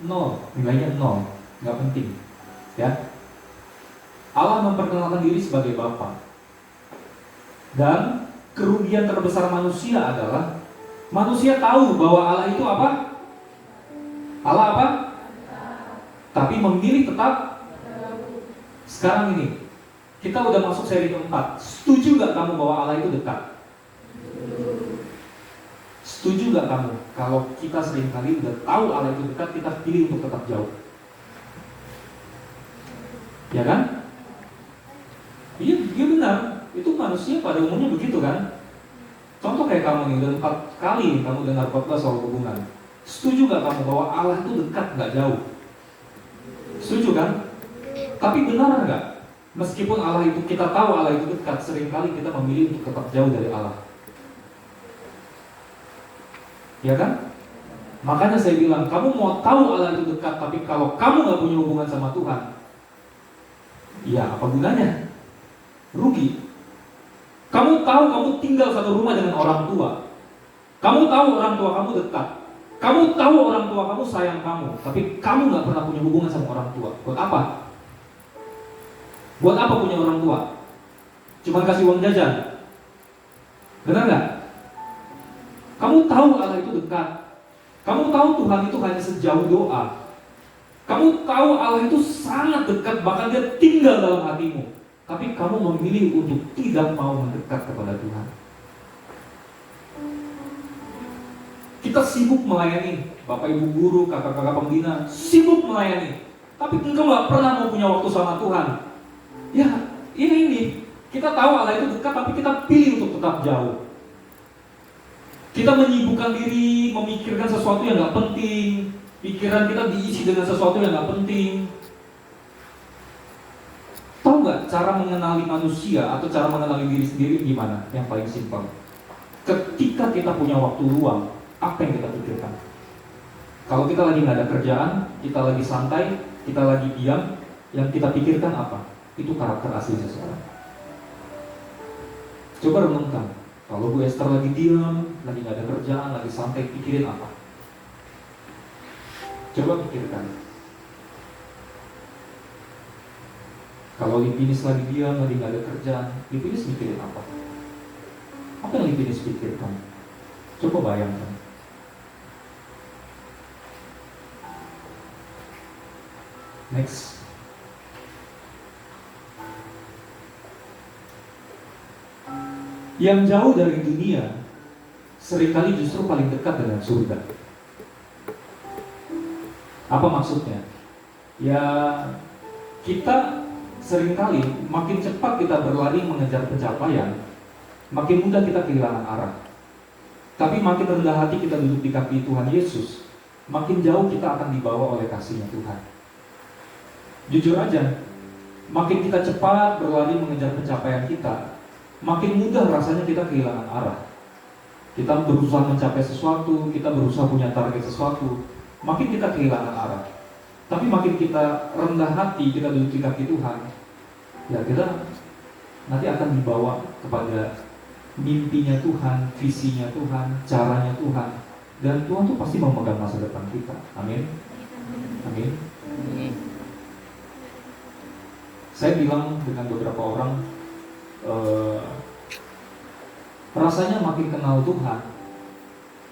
nol, nilainya nol, nggak penting. Ya, Allah memperkenalkan diri sebagai Bapa. Dan kerugian terbesar manusia adalah manusia tahu bahwa Allah itu apa? Allah apa? Tapi memilih tetap. Sekarang ini, kita udah masuk seri keempat. Setuju gak kamu bahwa Allah itu dekat? Setuju gak kamu kalau kita seringkali udah tahu Allah itu dekat, kita pilih untuk tetap jauh? Ya kan? Iya benar. Itu manusia pada umumnya begitu kan? Contoh kayak kamu nih, udah 4 kali kamu dengar khotbah soal hubungan. Setuju gak kamu bahwa Allah itu dekat, gak jauh? Setuju kan? Tapi benar gak? Meskipun Allah itu, kita tahu Allah itu dekat, seringkali kita memilih untuk tetap jauh dari Allah. Ya kan? Makanya saya bilang, kamu mau tahu Allah itu dekat, tapi kalau kamu gak punya hubungan sama Tuhan, ya apa gunanya? Rugi. Kamu tahu kamu tinggal satu rumah dengan orang tua. Kamu tahu orang tua kamu dekat. Kamu tahu orang tua kamu sayang kamu, tapi kamu gak pernah punya hubungan sama orang tua. Buat apa? Buat apa punya orang tua? Cuma kasih uang jajan. Benar gak? Kamu tahu Allah itu dekat. Kamu tahu Tuhan itu hanya sejauh doa. Kamu tahu Allah itu sangat dekat, bahkan dia tinggal dalam hatimu. Tapi kamu memilih untuk tidak mau mendekat kepada Tuhan. Kita sibuk melayani, Bapak Ibu guru, kakak-kakak pembina, sibuk melayani. Tapi engkau gak pernah mau punya waktu sama Tuhan. Ya, ini. Kita tahu Allah itu dekat, tapi kita pilih untuk tetap jauh. Kita menyibukkan diri, memikirkan sesuatu yang gak penting. Pikiran kita diisi dengan sesuatu yang gak penting. Tahu nggak cara mengenali manusia atau cara mengenali diri sendiri gimana? Yang paling simpel. Ketika kita punya waktu luang, apa yang kita pikirkan? Kalau kita lagi nggak ada kerjaan, kita lagi santai, kita lagi diam, yang kita pikirkan apa? Itu karakter asli seseorang. Coba renungkan. Kalau Bu Esther lagi diam, lagi nggak ada kerjaan, lagi santai, pikirin apa? Coba pikirkan. Kalau Lipinis lagi diam, lagi nggak ada kerjaan, Lipinis mikirin apa? Apa yang Lipinis pikirkan? Coba bayangkan. Next. Yang jauh dari dunia seringkali justru paling dekat dengan surga. Apa maksudnya? Ya, kita seringkali makin cepat kita berlari mengejar pencapaian, makin mudah kita kehilangan arah. Tapi makin rendah hati kita duduk di kaki Tuhan Yesus, makin jauh kita akan dibawa oleh kasih-Nya Tuhan. Jujur aja, Makin kita cepat berlari mengejar pencapaian kita, makin mudah rasanya kita kehilangan arah. Kita berusaha mencapai sesuatu, kita berusaha punya target sesuatu, makin kita kehilangan arah. Tapi makin kita rendah hati, kita duduk di kaki Tuhan, ya kita nanti akan dibawa kepada mimpinya Tuhan, visinya Tuhan, caranya Tuhan. Dan Tuhan tuh pasti memegang masa depan kita. Amin. Amin. Saya bilang dengan beberapa orang, rasanya makin kenal Tuhan,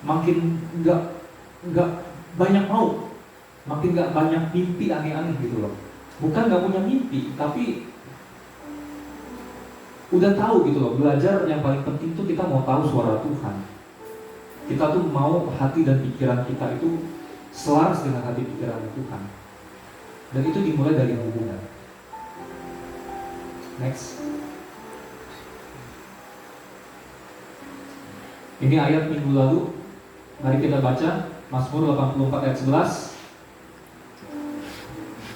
makin nggak banyak mau, makin nggak banyak mimpi aneh-aneh gitu loh. Bukan nggak punya mimpi, tapi udah tahu gitu loh. Belajar yang paling penting tuh kita mau tahu suara Tuhan. Kita tuh mau hati dan pikiran kita itu selaras dengan hati pikiran Tuhan. Dan itu dimulai dari hubungan. Next. Ini ayat minggu lalu. Mari kita baca Mazmur 84 ayat 11.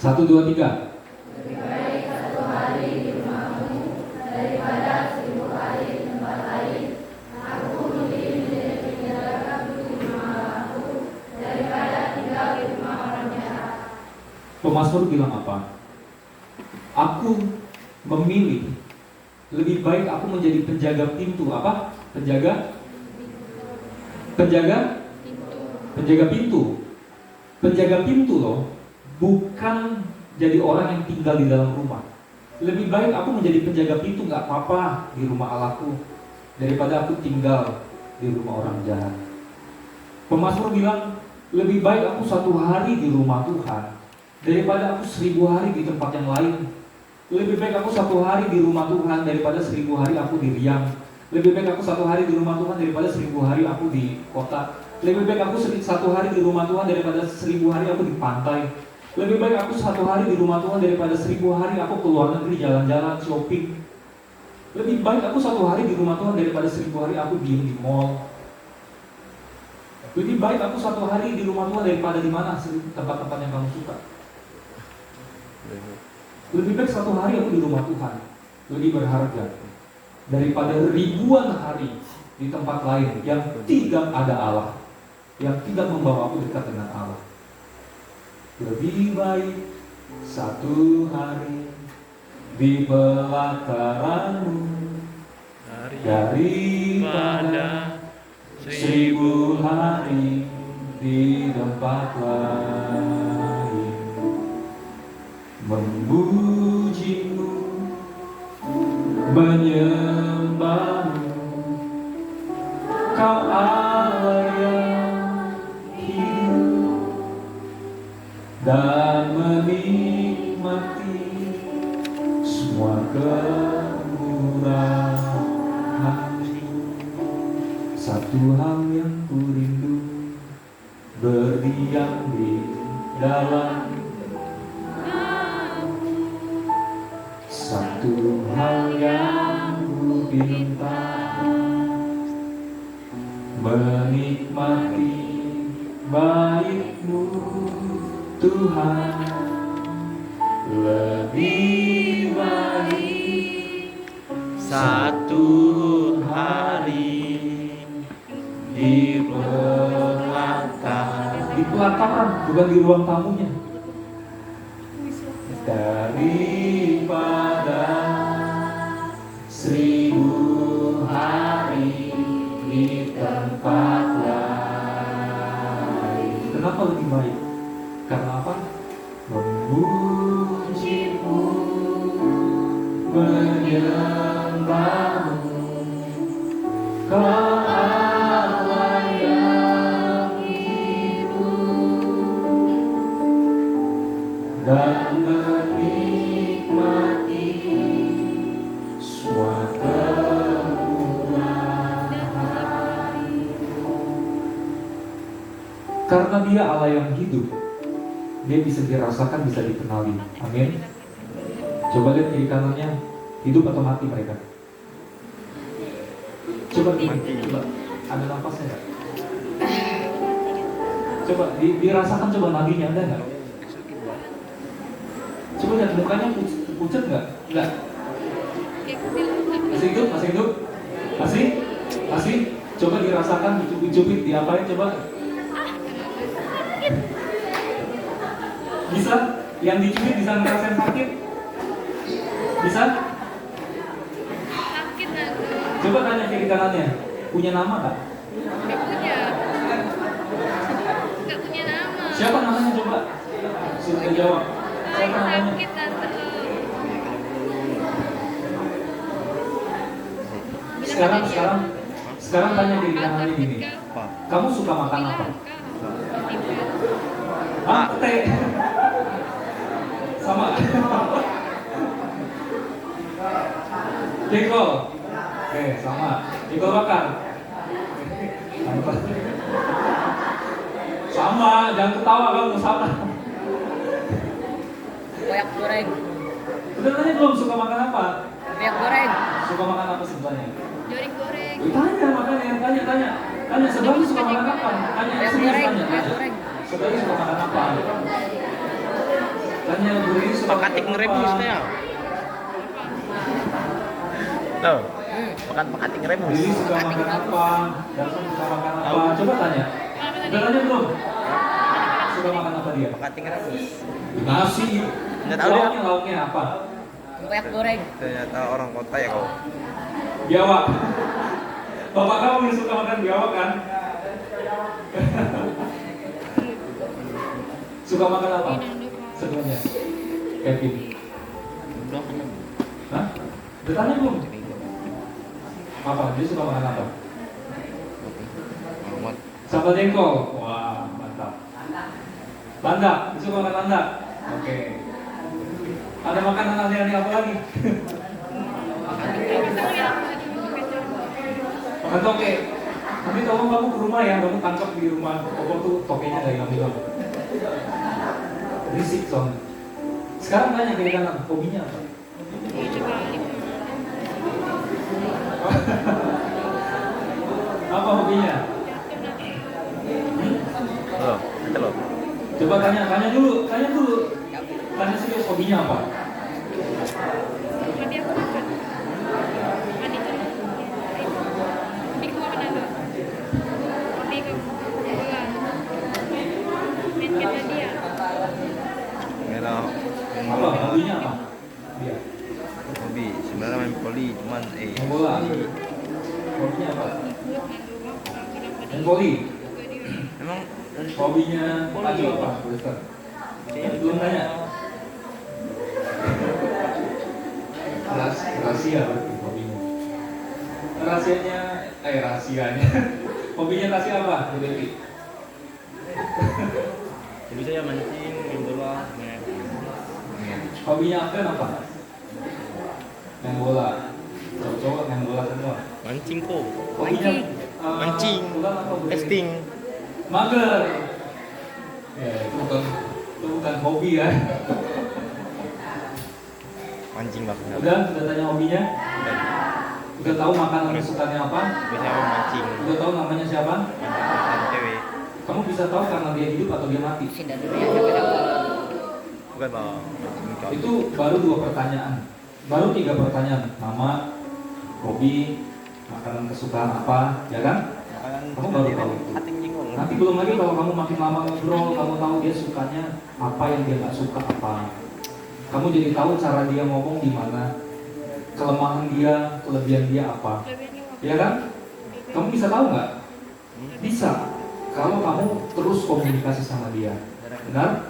1, 2, 3. Lebih baik satu hari di rumahmu daripada 1000 hari di tempat lain. Aku memilih menjadi penjaga di rumah Allahku daripada tinggal di rumah orang jahat. Pemazmur bilang apa? Aku memilih, lebih baik aku menjadi penjaga pintu. Apa? Penjaga pintu. Penjaga pintu loh, bukan jadi orang yang tinggal di dalam rumah. Lebih baik aku menjadi penjaga pintu, nggak apa-apa di rumah Allahku, daripada aku tinggal di rumah orang jahat. Pemazmur bilang, lebih baik aku 1 hari di rumah Tuhan daripada aku 1000 hari di tempat yang lain. Lebih baik aku 1 hari di rumah Tuhan daripada 1000 hari aku di Riang. Lebih baik aku 1 hari di rumah Tuhan daripada 1000 hari aku di kota. Lebih baik aku 1 hari di rumah Tuhan daripada 1000 hari aku di pantai. Lebih baik aku 1 hari di rumah Tuhan daripada 1000 hari aku keluar negeri jalan-jalan shopping. Lebih baik aku 1 hari di rumah Tuhan daripada 1000 hari aku diem di mall. Lebih baik aku 1 hari di rumah Tuhan daripada di mana tempat-tempat yang kamu suka. Lebih baik 1 hari aku di rumah Tuhan, lebih berharga daripada ribuan hari di tempat lain yang tidak ada Allah, yang tidak membawa aku dekat dengan Allah. Lebih baik 1 hari di pelataranmu daripada 1000 hari di tempat lain. Memujimu, menyembahmu, Kau Allah yang hidup, dan menikmati semua kemurahan-Mu. Satu hal yang ku rindu, berdiam di dalam. Satu hal yang ku pinta, menikmati baik-Mu Tuhan. Lebih baik 1 hari di pelataran, bukan di ruang tamunya, daripada 1000 hari di tempat lain. Kenapa lebih baik? Karena apa? Memujimu, menyembahmu, Kau Allah yang hidup, dan menikmati semua kemurahan. Karena Dia Allah yang hidup, Dia bisa dirasakan, bisa dikenali. Amin. Coba lihat kiri kanannya, hidup atau mati mereka? Coba ada nafasnya nggak? Coba dirasakan, coba nadinya ada nggak? Coba lihat mukanya Pucat nggak? Nggak. Kayak kecil banget. Masih hidup? Masih hidup? Masih? Masih? Coba dirasakan, dicubit, diapain coba? Bisa? Yang dicubit bisa ngerasain sakit? Bisa? Sakit aku. Coba tanya kiri kanannya, punya nama nggak? Nggak punya. Nggak punya nama. Siapa namanya coba? Sudah jawab. Siapa namanya? Sakit tante. Sekarang tanya kiri kanannya gini. Apa? Kamu suka makan apa? Pak. Ah, teh. Sama. Jengkol. Oke, sama. Jengkol bakar. Sama, jangan ketawa kamu, sama. Koyak goreng. Udah nanya belum suka makan apa? Koyak goreng. Suka makan apa sebenarnya? Jori goreng. Tanya makanya, tanya. Tanya sebenarnya suka makan apa? Tanya Koyak serius goreng. tanya. Koyak goreng. Sebenarnya suka makan apa? Tanya Bu ini suka makan Pakating apa? rebus ya. Tuh, makan pakating rebus. Ini suka makan apa? Darson suka makan apa? Coba tanya. Udah tanya belum? Suka makan apa dia? Pakating rebus. Nasi. Nggak tahu dia. Lauknya apa? Koyak goreng. Ternyata orang kota ya kau. Biawak. Bapak kamu yang suka makan biawak kan? Suka makan apa? Sebenarnya. Kevin. Udah kan. Hah? Udah tanya belum? Apa? Dia suka makan apa? Amat. Sambal jengkol. Wah, mantap. Landak. Dia suka makan landak. Oke. Ada makanan aneh-aneh apa lagi? Makan toke. Tapi tolong kamu ke rumah ya, kamu tangkap di rumah. Pokok tuh tokenya dari kamu. Berisik soalnya. Sekarang tanya kiri kanan, hobinya apa? Apa hobinya? Loh, itu loh. Coba tanya dulu. Tanya serius hobinya apa? Tadi aku makan. Tadi tuh. Di gua makan apa? Roti ke bola. Main kita dia. Merah. Apa hobinya apa? Dia. Hobi sebenarnya main voli cuman Main bola. Hobinya apa? Main voli. emang Hobinya Paju apa? Ustaz? Belum tanya. Rahasia berarti hobinya. Rahasianya. Hobinya Tasya apa? Bu Devi? hobi saya mancing, main bola, main Hobinya Afgan apa? Main bola. Cowok-cowok main bola semua. mancing kok. Hobinya Mancing. bukan apa, Bu Devi? Testing. Mager. Ya, itu bukan hobi ya. Mancing banget. Udah tanya hobinya? Udah tahu makanan kesukaannya apa? Biasanya mancing. Udah tahu namanya siapa? Mancing cewek. Kamu bisa tahu karena dia hidup atau dia mati? Sini dulu ya siapa tahu. Bukan bang. Itu baru 2 pertanyaan. Baru 3 pertanyaan. Nama, hobi, makanan kesukaan apa, ya kan? Kamu baru tahu itu. Kating jingkong. Nanti belum lagi kalau kamu makin lama ngobrol, kamu tahu dia sukanya apa, yang dia nggak suka apa. Kamu jadi tahu cara dia ngomong di mana, kelemahan dia, kelebihan dia apa, ya kan? Kamu bisa tahu nggak? Bisa. Kalau kamu terus komunikasi sama dia, benar?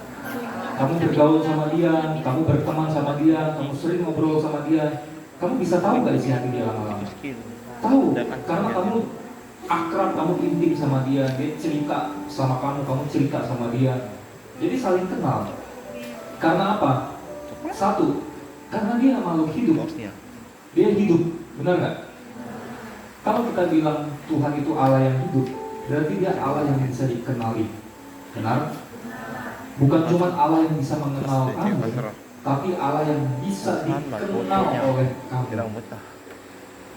Kamu bergaul sama dia, kamu berteman sama dia, kamu sering ngobrol sama dia, kamu bisa tahu nggak isi hati dia lama-lama? Tahu, karena kamu akrab, kamu intim sama dia cerita sama kamu cerita sama dia. Jadi saling kenal. Karena apa? Satu, karena dia makhluk hidup. Dia hidup, benar nggak? Kalau kita bilang Tuhan itu Allah yang hidup, berarti dia Allah yang bisa dikenali. Benar? Bukan cuma Allah yang bisa mengenal kamu, tapi Allah yang bisa dikenal oleh kamu.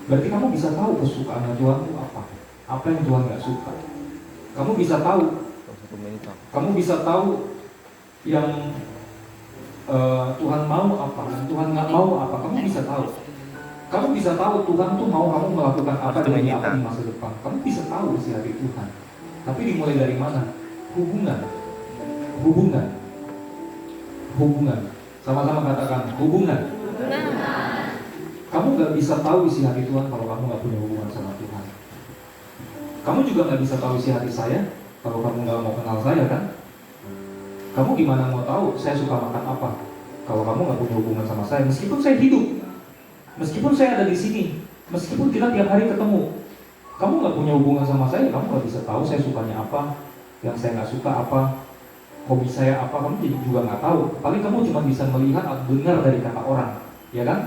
Berarti kamu bisa tahu kesukaan Tuhan itu apa yang Tuhan nggak suka. Kamu bisa tahu yang Tuhan mau apa dan Tuhan nggak mau apa, kamu bisa tahu. Kamu bisa tahu Tuhan tuh mau kamu melakukan apa dan apa di masa depan. Kamu bisa tahu isi hati Tuhan. Tapi dimulai dari mana? Hubungan. Hubungan. Hubungan. Sama-sama katakan hubungan. Kamu nggak bisa tahu isi hati Tuhan kalau kamu nggak punya hubungan sama Tuhan. Kamu juga nggak bisa tahu isi hati saya kalau kamu nggak mau kenal saya, kan? Kamu gimana mau tahu saya suka makan apa kalau kamu nggak punya hubungan sama saya? Meskipun saya hidup, meskipun saya ada di sini, meskipun kita tiap hari ketemu, kamu nggak punya hubungan sama saya, kamu nggak bisa tahu saya sukanya apa, yang saya nggak suka apa, hobi saya apa, kamu jadi juga nggak tahu. Paling kamu cuma bisa melihat atau dengar dari kata orang, ya kan?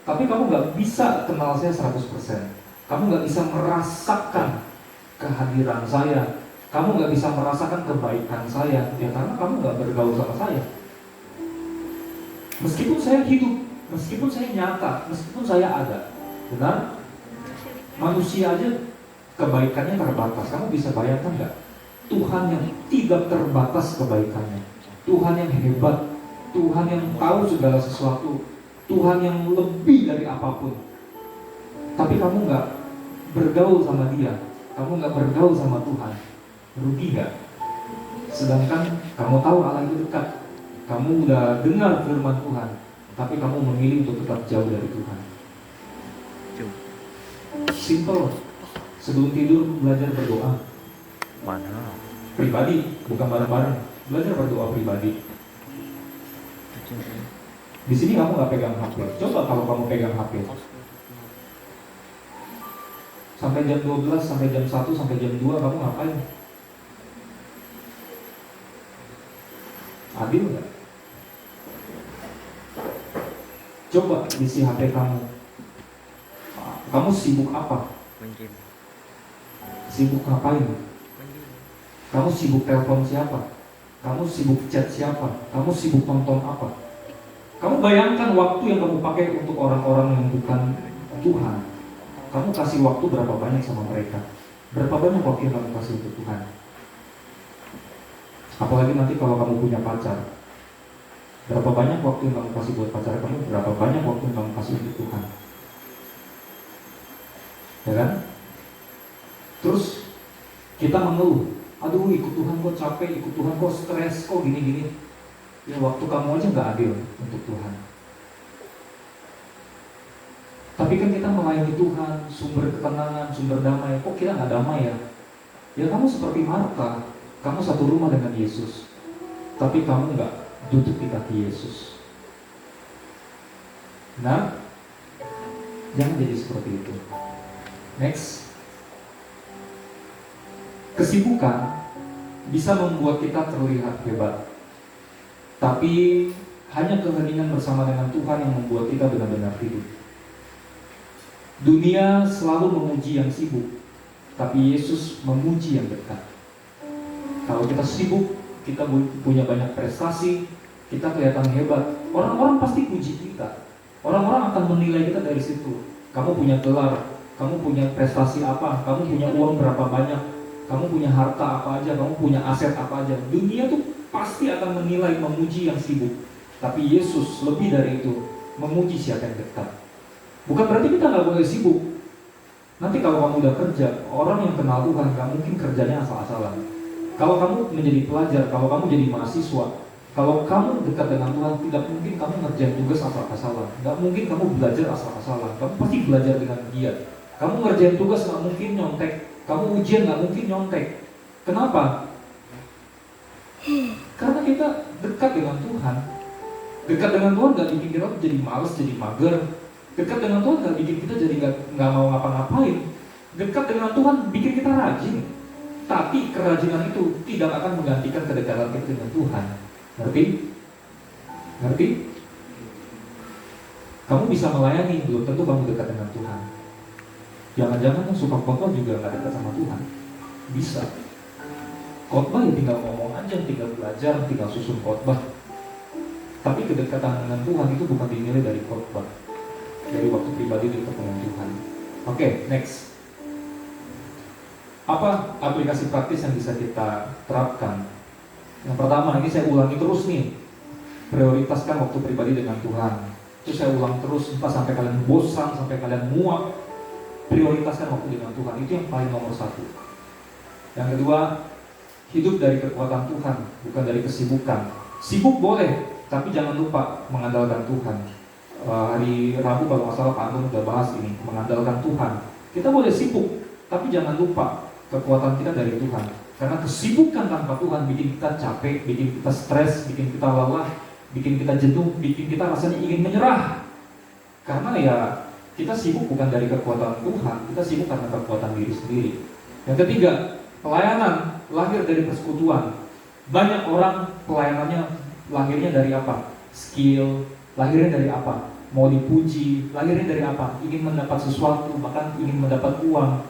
Tapi kamu nggak bisa kenal saya 100%. Kamu nggak bisa merasakan kehadiran saya. Kamu nggak bisa merasakan kebaikan saya, ya karena kamu nggak bergaul sama saya. Meskipun saya hidup, meskipun saya nyata, meskipun saya ada, benar? Manusia aja kebaikannya terbatas. Kamu bisa bayangkan nggak? Tuhan yang tidak terbatas kebaikannya, Tuhan yang hebat, Tuhan yang tahu segala sesuatu, Tuhan yang lebih dari apapun. Tapi kamu nggak bergaul sama Dia, kamu nggak bergaul sama Tuhan. Rugi nggak? Sedangkan kamu tahu Allah itu dekat, kamu udah dengar firman Tuhan, tapi kamu memilih untuk tetap jauh dari Tuhan. Simple. Sebelum tidur belajar berdoa. Mana? Pribadi, bukan bareng-bareng. Belajar berdoa pribadi. Di sini kamu nggak pegang HP. Coba kalau kamu pegang HP. Sampai jam 12, sampai jam 1, sampai jam 2 kamu ngapain? Adil nggak? Coba isi HP kamu. Kamu sibuk apa? Mungkin. Sibuk ngapain? Kamu sibuk telepon siapa? Kamu sibuk chat siapa? Kamu sibuk nonton apa? Kamu bayangkan waktu yang kamu pakai untuk orang-orang yang bukan Tuhan. Kamu kasih waktu berapa banyak sama mereka? Berapa banyak waktu yang kamu kasih untuk Tuhan? Apalagi nanti kalau kamu punya pacar, berapa banyak waktu yang kamu kasih buat pacar kamu? Berapa banyak waktu yang kamu kasih untuk Tuhan? Ya kan? Terus kita mengeluh, aduh ikut Tuhan kok capek, ikut Tuhan kok stres, kok gini-gini. Ya waktu kamu aja nggak adil untuk Tuhan. Tapi kan kita melayani Tuhan, sumber ketenangan, sumber damai. Kok kita nggak damai ya? Ya kamu seperti Marta, kamu satu rumah dengan Yesus, tapi kamu nggak duduk di kaki Yesus. Nah, jangan jadi seperti itu. Next. Kesibukan bisa membuat kita terlihat hebat, tapi hanya keheningan bersama dengan Tuhan yang membuat kita benar-benar hidup. Dunia selalu memuji yang sibuk, tapi Yesus memuji yang dekat. Kalau kita sibuk, kita punya banyak prestasi, kita kelihatan hebat, orang-orang pasti puji kita. Orang-orang akan menilai kita dari situ. Kamu punya gelar, kamu punya prestasi apa, kamu punya uang berapa banyak, kamu punya harta apa aja, kamu punya aset apa aja. Dunia tuh pasti akan menilai, memuji yang sibuk. Tapi Yesus lebih dari itu, memuji siapa yang dekat. Bukan berarti kita nggak boleh sibuk. Nanti kalau kamu udah kerja, orang yang kenal Tuhan nggak mungkin kerjanya asal-asalan. Kalau kamu menjadi pelajar, kalau kamu jadi mahasiswa, kalau kamu dekat dengan Tuhan, tidak mungkin kamu ngerjain tugas asal-asalan. Nggak mungkin kamu belajar asal-asalan. Kamu pasti belajar dengan giat. Kamu ngerjain tugas nggak mungkin nyontek. Kamu ujian nggak mungkin nyontek. Kenapa? Karena kita dekat dengan Tuhan. Dekat dengan Tuhan nggak bikin kita jadi malas, jadi mager. Dekat dengan Tuhan nggak bikin kita jadi nggak mau ngapa-ngapain. Dekat dengan Tuhan bikin kita rajin. Tapi kerajinan itu tidak akan menggantikan kedekatan kita dengan Tuhan. Ngerti? Ngerti? Kamu bisa melayani, belum tentu kamu dekat dengan Tuhan. Jangan-jangan yang suka khotbah juga nggak dekat sama Tuhan. Bisa. Khotbah ya tinggal ngomong aja, tinggal belajar, tinggal susun khotbah. Tapi kedekatan dengan Tuhan itu bukan dinilai dari khotbah, dari waktu pribadi dekat dengan Tuhan. Oke, next. Apa aplikasi praktis yang bisa kita terapkan? Yang pertama, ini saya ulangi terus nih. Prioritaskan waktu pribadi dengan Tuhan. Itu saya ulang terus, entah sampai kalian bosan, sampai kalian muak. Prioritaskan waktu dengan Tuhan, itu yang paling nomor satu. Yang kedua, hidup dari kekuatan Tuhan, bukan dari kesibukan. Sibuk boleh, tapi jangan lupa mengandalkan Tuhan. Hari Rabu kalau nggak salah Pak Anton udah bahas ini, mengandalkan Tuhan. Kita boleh sibuk, tapi jangan lupa kekuatan kita dari Tuhan. Karena kesibukan tanpa Tuhan bikin kita capek, bikin kita stres, bikin kita lelah, bikin kita jenuh, bikin kita rasanya ingin menyerah. Karena ya kita sibuk bukan dari kekuatan Tuhan, kita sibuk karena kekuatan diri sendiri. Yang ketiga, pelayanan lahir dari persekutuan. Banyak orang pelayanannya lahirnya dari apa? Skill, lahirnya dari apa? Mau dipuji, lahirnya dari apa? Ingin mendapat sesuatu, bahkan ingin mendapat uang.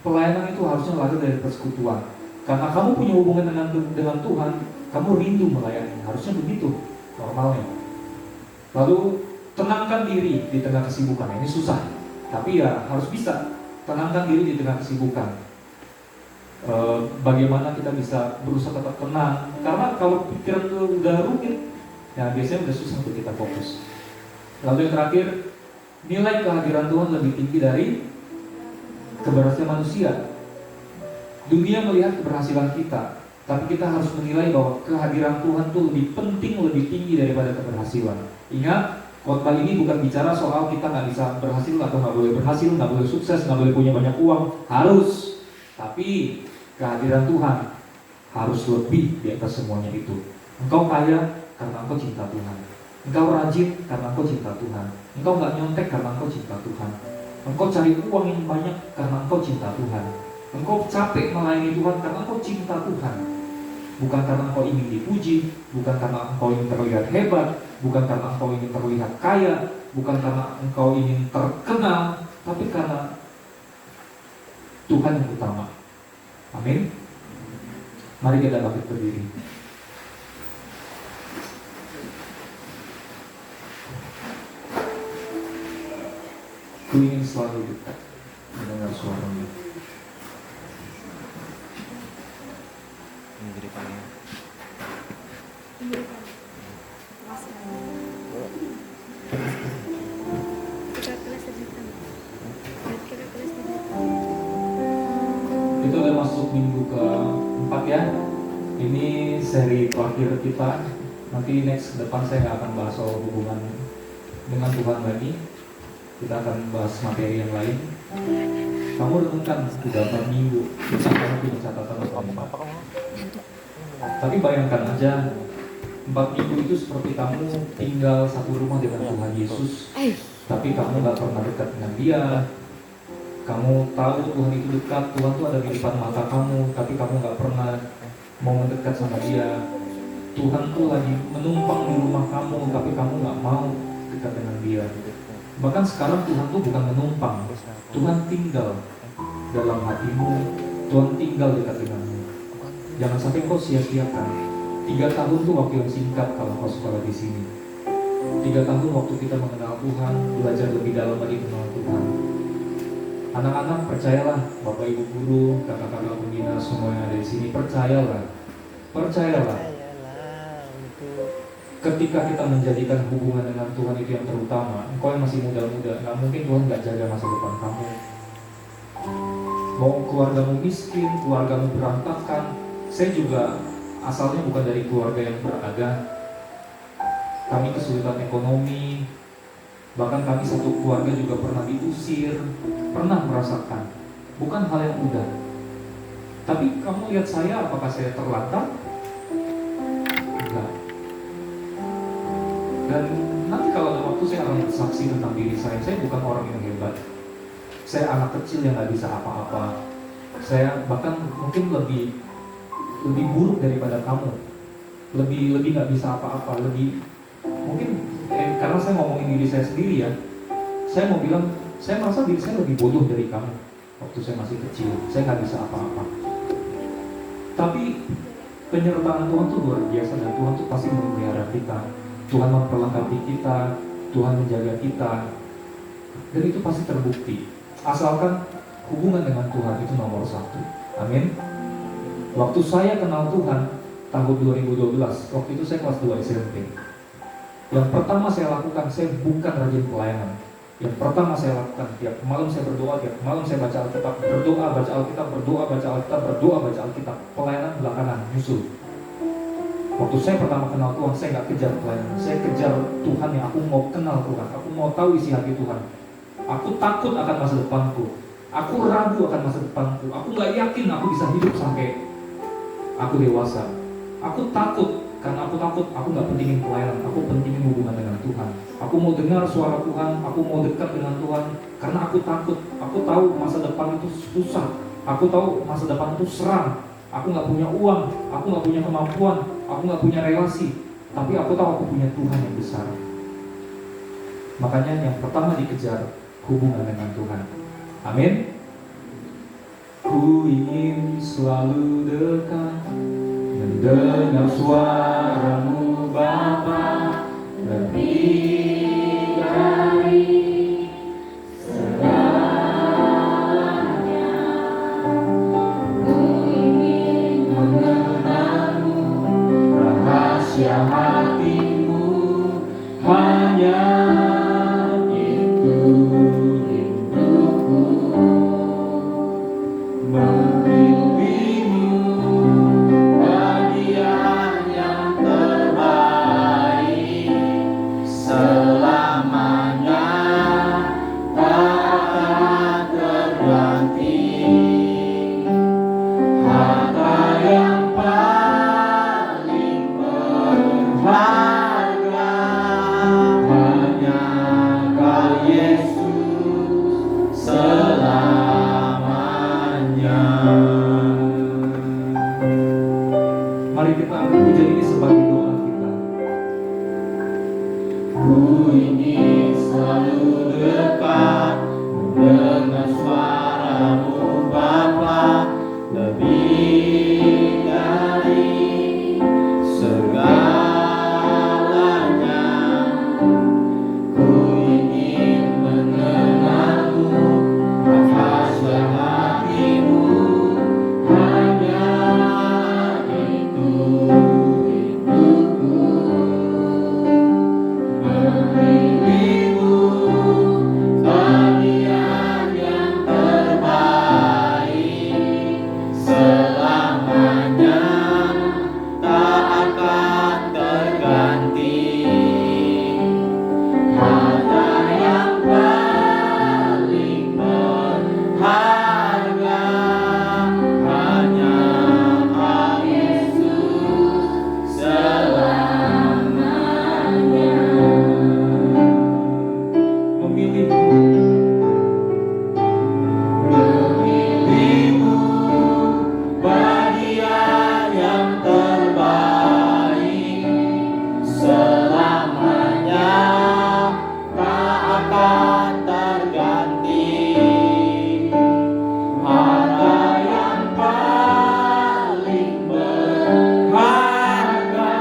Pelayanan itu harusnya lahir dari persekutuan. Karena kamu punya hubungan dengan Tuhan, kamu rindu melayani. Harusnya begitu normalnya. Lalu tenangkan diri di tengah kesibukan. Ini susah, tapi ya harus bisa. Tenangkan diri di tengah kesibukan. Bagaimana kita bisa berusaha tetap tenang? Karena kalau pikiran itu udah rumit, ya biasanya udah susah untuk kita fokus. Lalu yang terakhir, nilai kehadiran Tuhan lebih tinggi dari keberhasilan manusia. Dunia melihat keberhasilan kita, tapi kita harus menilai bahwa kehadiran Tuhan itu lebih penting, lebih tinggi daripada keberhasilan. Ingat, khotbah ini bukan bicara soal kita nggak bisa berhasil atau nggak boleh berhasil, nggak boleh sukses, nggak boleh punya banyak uang. Harus, tapi kehadiran Tuhan harus lebih di atas semuanya itu. Engkau kaya karena engkau cinta Tuhan. Engkau rajin karena engkau cinta Tuhan. Engkau nggak nyontek karena engkau cinta Tuhan. Engkau cari uang yang banyak karena engkau cinta Tuhan. Engkau capek melayani Tuhan karena engkau cinta Tuhan. Bukan karena engkau ingin dipuji, bukan karena engkau ingin terlihat hebat, bukan karena engkau ingin terlihat kaya, bukan karena engkau ingin terkenal, tapi karena Tuhan yang utama. Amin. Mari kita bangkit berdiri. Ku ingin selalu dekat mendengar suara-Mu. Ini di depannya. Itu udah masuk minggu ke-4 ya. Ini seri terakhir kita. Nanti next depan saya nggak akan bahas soal hubungan dengan Tuhan lagi. Kita akan bahas materi yang lain. Kamu renungkan udah per minggu, kamu punya catatan apa? Tapi bayangkan aja 4 minggu itu seperti kamu tinggal satu rumah dengan Tuhan Yesus, tapi kamu gak pernah dekat dengan Dia. Kamu tahu Tuhan itu dekat, Tuhan itu ada di depan mata kamu, tapi kamu gak pernah mau mendekat sama Dia. Tuhan tuh lagi menumpang di rumah kamu, tapi kamu gak mau dekat dengan Dia. Bahkan sekarang Tuhan tuh bukan menumpang, Tuhan tinggal dalam hatimu, Tuhan tinggal dekat denganmu. Jangan sampai kau sia-siakan. 3 tahun tuh waktu yang singkat kalau kau sekolah di sini. 3 tahun waktu kita mengenal Tuhan, belajar lebih dalam lagi mengenal Tuhan. Anak-anak percayalah, Bapak Ibu guru, kakak-kakak pembina semua yang ada di sini, percayalah. Ketika kita menjadikan hubungan dengan Tuhan itu yang terutama, engkau yang masih muda-muda, nggak mungkin Tuhan nggak jaga masa depan kamu. Mau keluargamu miskin, keluargamu berantakan. Saya juga asalnya bukan dari keluarga yang berada. Kami kesulitan ekonomi, bahkan kami satu keluarga juga pernah diusir, pernah merasakan. Bukan hal yang mudah. Tapi kamu lihat saya, apakah saya terlantar? Enggak. Dan nanti kalau ada waktu saya akan bersaksi tentang diri saya bukan orang yang hebat. Saya anak kecil yang gak bisa apa-apa. Saya bahkan mungkin lebih buruk daripada kamu. Lebih gak bisa apa-apa. Karena saya ngomongin diri saya sendiri ya. Saya mau bilang, saya merasa diri saya lebih bodoh dari kamu. Waktu saya masih kecil, saya gak bisa apa-apa. Tapi penyertaan Tuhan tuh luar biasa. Dan Tuhan tuh pasti memelihara kita. Tuhan memperlengkapi kita, Tuhan menjaga kita, dan itu pasti terbukti. Asalkan hubungan dengan Tuhan itu nomor 1. Amin. Waktu saya kenal Tuhan tahun 2012, waktu itu saya kelas 2 SMP. Yang pertama saya lakukan, saya bukan rajin pelayanan. Yang pertama saya lakukan, tiap malam saya berdoa, tiap malam saya baca Alkitab, berdoa, baca Alkitab, berdoa, baca Alkitab, berdoa, baca Alkitab. Pelayanan belakangan, nyusul. Waktu saya pertama kenal Tuhan, saya nggak kejar pelayanan. Saya kejar Tuhan yang aku mau kenal Tuhan. Aku mau tahu isi hati Tuhan. Aku takut akan masa depanku. Aku ragu akan masa depanku. Aku nggak yakin aku bisa hidup sampai aku dewasa. Aku takut, karena aku takut. Aku nggak pentingin pelayanan. Aku pentingin hubungan dengan Tuhan. Aku mau dengar suara Tuhan. Aku mau dekat dengan Tuhan. Karena aku takut. Aku tahu masa depan itu susah. Aku tahu masa depan itu seram. Aku nggak punya uang. Aku nggak punya kemampuan. Aku nggak punya relasi. Tapi aku tahu aku punya Tuhan yang besar. Makanya yang pertama dikejar hubungan dengan Tuhan. Amin. Ku ingin selalu dekat, mendengar suara-Mu Bapa, lebih dari segalanya. Ku ingin mengenal-Mu, rahasia hati-Mu, hanya itu rinduku. Memilih-Mu bagian yang terbaik, selamanya tak akan terganti. Harta yang paling berharga hanya Kau Yesus selamanya. Mari kita angkat pujian ini sebagai doa kita. Ku ingin selalu dekat, mendengar suara-Mu Bapa, lebih dari segalanya. Ku ingin mengenal-Mu, rahasia hati-Mu, hanya itu rinduku. Memilih-Mu bagian yang terbaik, selamanya tak akan terganti. Harta yang paling berharga hanya Kau Yesus selamanya. Memilih-Mu bagian yang terbaik, selamanya tak akan terganti. Harta yang paling berharga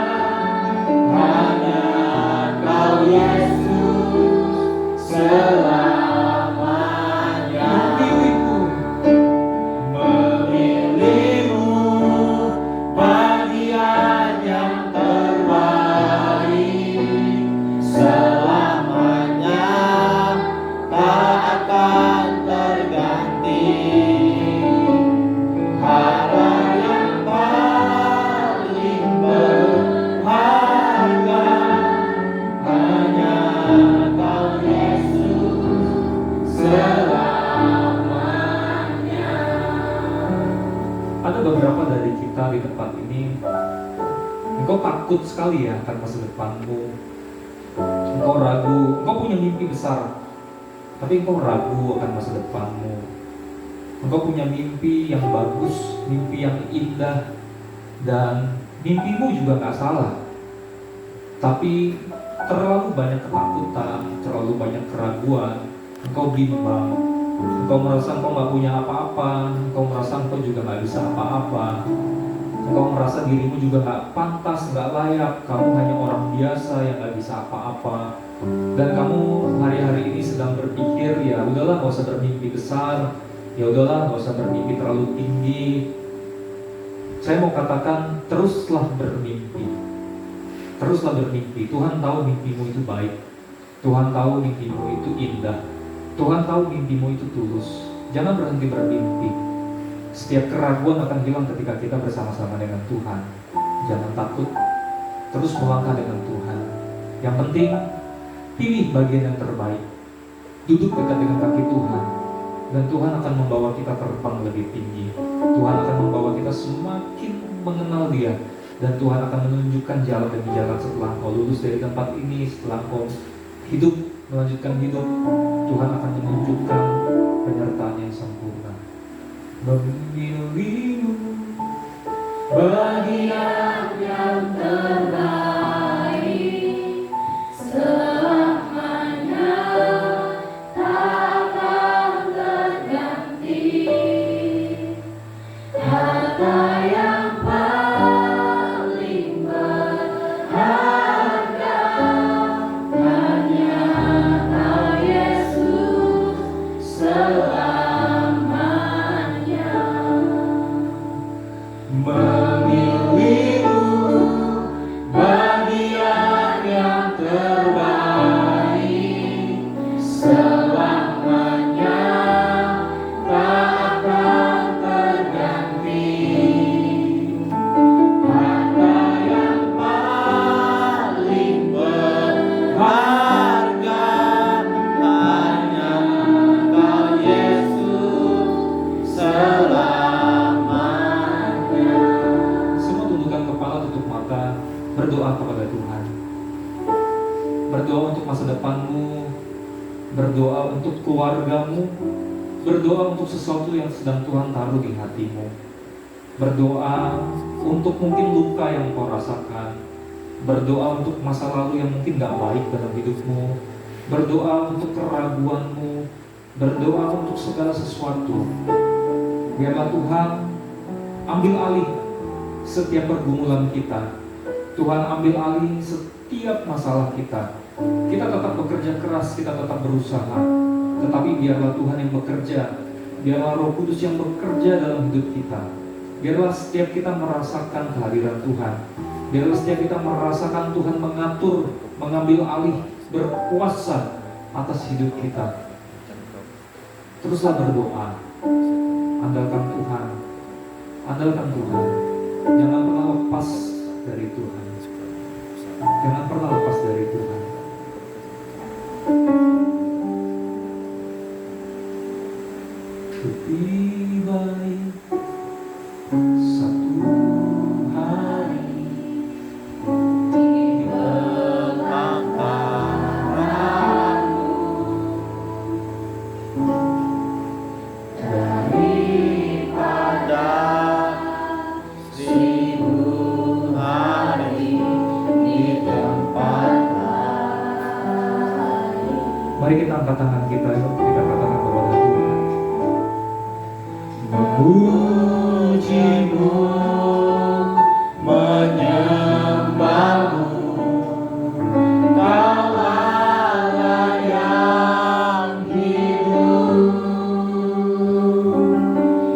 hanya Kau Yesus selamanya. Memilih-Mu bagian yang terbaik, selamanya tak akan terganti. Harta yang paling berharga hanya Kau Yesus selamanya. Ada beberapa dari kita di tempat ini, engkau takut sekali ya akan masa depanmu. Engkau ragu, engkau punya mimpi besar, tapi engkau ragu akan masa depanmu. Engkau punya mimpi yang bagus, mimpi yang indah, dan mimpimu juga gak salah. Tapi terlalu banyak ketakutan, terlalu banyak keraguan, engkau bimbang, engkau merasa engkau gak punya apa-apa, engkau merasa engkau juga gak bisa apa-apa, engkau merasa dirimu juga gak pantas, gak layak, kamu hanya orang biasa yang gak bisa apa-apa. Dan kamu hari-hari ini sedang berpikir, ya udahlah gak usah bermimpi besar, ya udahlah gak usah bermimpi terlalu tinggi. Saya mau katakan, teruslah bermimpi. Teruslah bermimpi. Tuhan tahu mimpimu itu baik. Tuhan tahu mimpimu itu indah. Tuhan tahu mimpimu itu tulus. Jangan berhenti bermimpi. Setiap keraguan akan hilang ketika kita bersama-sama dengan Tuhan. Jangan takut. Terus melangkah dengan Tuhan. Yang penting, pilih bagian yang terbaik. Duduk dekat dengan kaki Tuhan. Dan Tuhan akan membawa kita terbang lebih tinggi. Tuhan akan membawa kita semakin mengenal Dia. Dan Tuhan akan menunjukkan jalan demi jalan setelah kau lulus dari tempat ini, setelah kau hidup, melanjutkan hidup. Tuhan akan menunjukkan penyertaan yang sempurna. Memilihmu bagian yang terbaik selamanya takkan terganti. Harta yang paling berharga hanya Kau Yesus selamanya. memilihmu bagian yang terbaik selamanya takkan terganti. Harta yang paling berharga hanya Kau Yesus selamanya. Semua tundukkan kepala, tutup mata, berdoa kepada Tuhan. Berdoa untuk masa depanmu, berdoa untuk keluargamu, berdoa untuk sesuatu yang sedang Tuhan taruh di hatimu. Berdoa untuk mungkin luka yang kau rasakan. Berdoa untuk masa lalu yang mungkin gak baik dalam hidupmu. Berdoa untuk keraguanmu. Berdoa untuk segala sesuatu. Biarlah Tuhan ambil alih setiap pergumulan kita. Tuhan ambil alih setiap masalah kita. Kita tetap bekerja keras, kita tetap berusaha. Tetapi biarlah Tuhan yang bekerja. Biarlah Roh Kudus yang bekerja dalam hidup kita. Biarlah setiap kita merasakan kehadiran Tuhan. Biarlah setiap kita merasakan Tuhan mengatur, mengambil alih, berkuasa atas hidup kita. Teruslah berdoa. Andalkan Tuhan. Andalkan Tuhan. Jangan pernah lepas dari Tuhan. Jangan pernah lepas dari Tuhan. Lebih baik satu hari di belakangmu daripada 1000 hari di tempat lain. Mari kita angkat tangan kita, yuk kita angkat tangan kepada Tuhan. Memujimu, menyembahmu, Kau Allah yang hidup,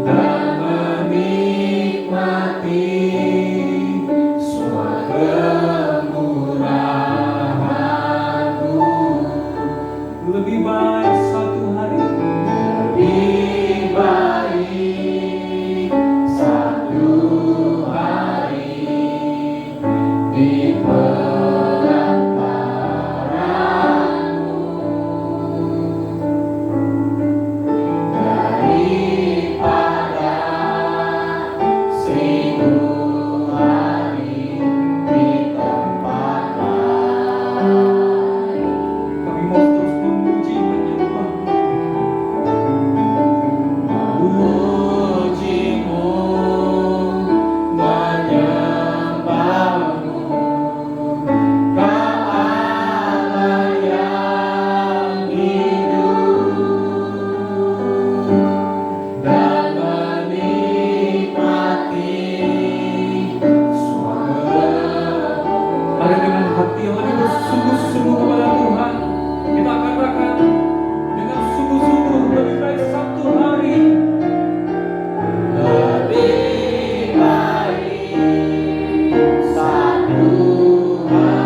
dan menikmati semua kemurahan-Mu. Lebih baik satu hari, lebih baik satu hari di pelataran-Mu daripada 1000 hari di tempat lain. Kami mau terus memuji menyembah-Mu. Memujimu, menyembahmu, Kau Allah yang hidup, dan menikmati suara. Mari dengan hati yang lebih bersungguh-sungguh kepada Tuhan, kita katakan dengan sungguh-sungguh, lebih baik satu hari, lebih baik satu hari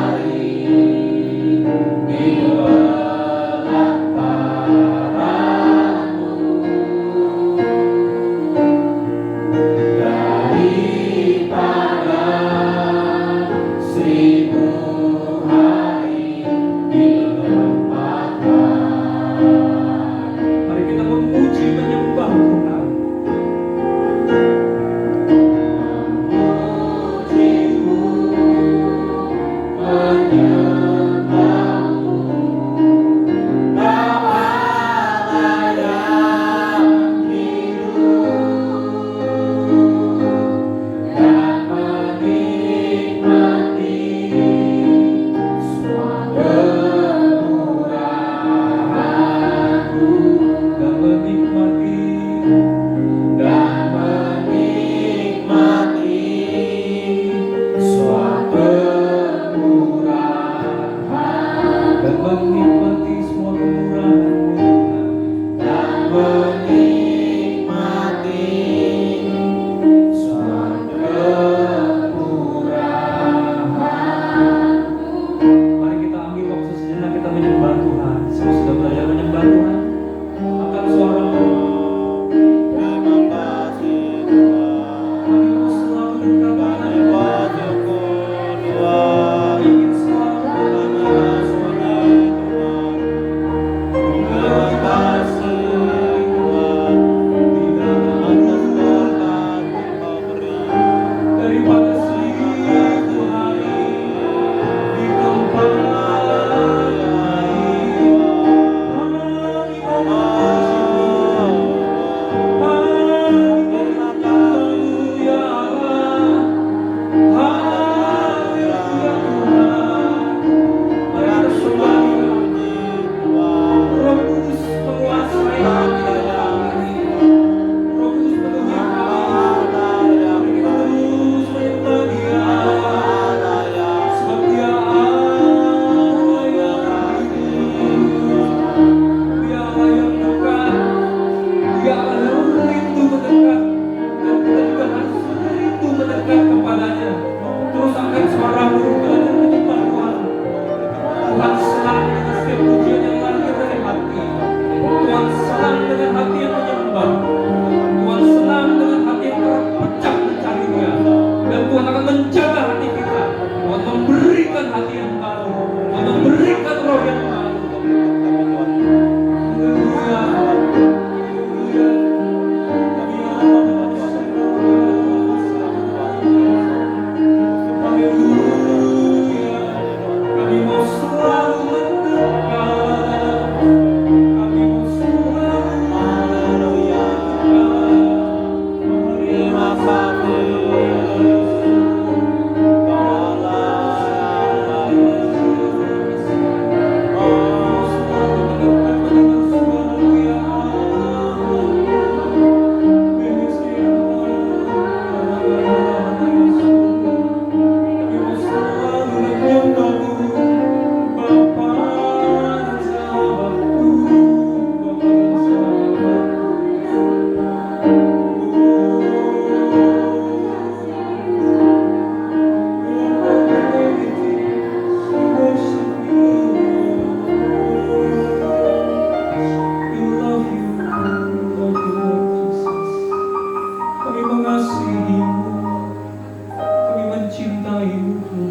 Satu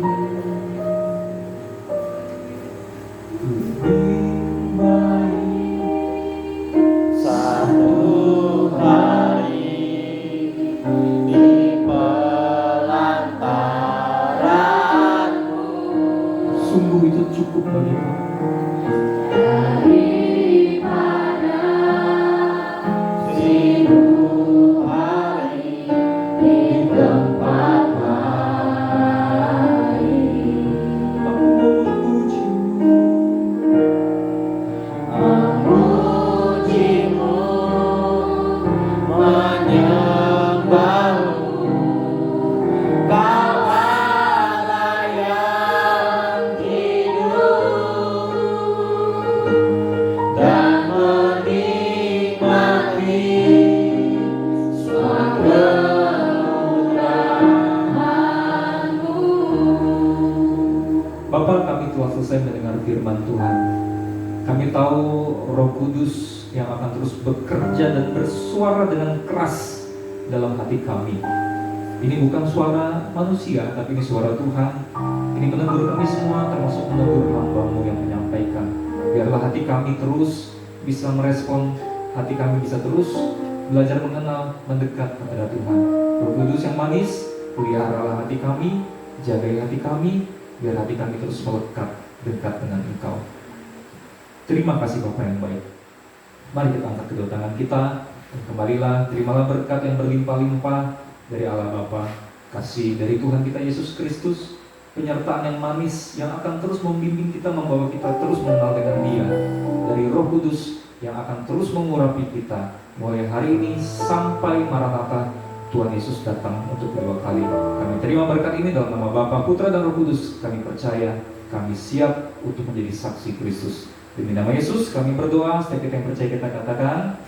hari di pelantaranmu, Sungguh itu cukup bagiku. daripada 1000 hari di tempat lain. Memujimu, menyembahmu, Kau Allah yang hidup, dan menikmati semua kemuliaan-Mu. Bapa, kami telah selesai mendengar firman Tuhan. Kami tahu Roh Kudus yang akan terus bekerja dan bersuara dengan keras dalam hati kami. Ini bukan suara manusia, tapi ini suara Tuhan. Ini menegur kami semua, termasuk menegur hamba-Mu yang menyampaikan. Biarlah hati kami terus bisa merespon, hati kami bisa terus belajar mengenal, mendekat kepada Tuhan. Roh Kudus yang manis, peliharalah hati kami, jagai hati kami, biar hati kami terus melekat dekat dengan Engkau. Terima kasih Bapa yang baik. Mari kita angkat kedua tangan kita dan kembalilah, terimalah berkat yang berlimpah-limpah dari Allah Bapa, kasih dari Tuhan kita Yesus Kristus, penyertaan yang manis yang akan terus membimbing kita, membawa kita terus mengenal dengan Dia, dari Roh Kudus yang akan terus mengurapi kita mulai hari ini sampai Maranatha Tuhan Yesus datang untuk kedua kali. Kami terima berkat ini dalam nama Bapa, Putra dan Roh Kudus. Kami percaya, kami siap untuk menjadi saksi Kristus. Demi nama Yesus kami berdoa, setiap kita yang percaya kita katakan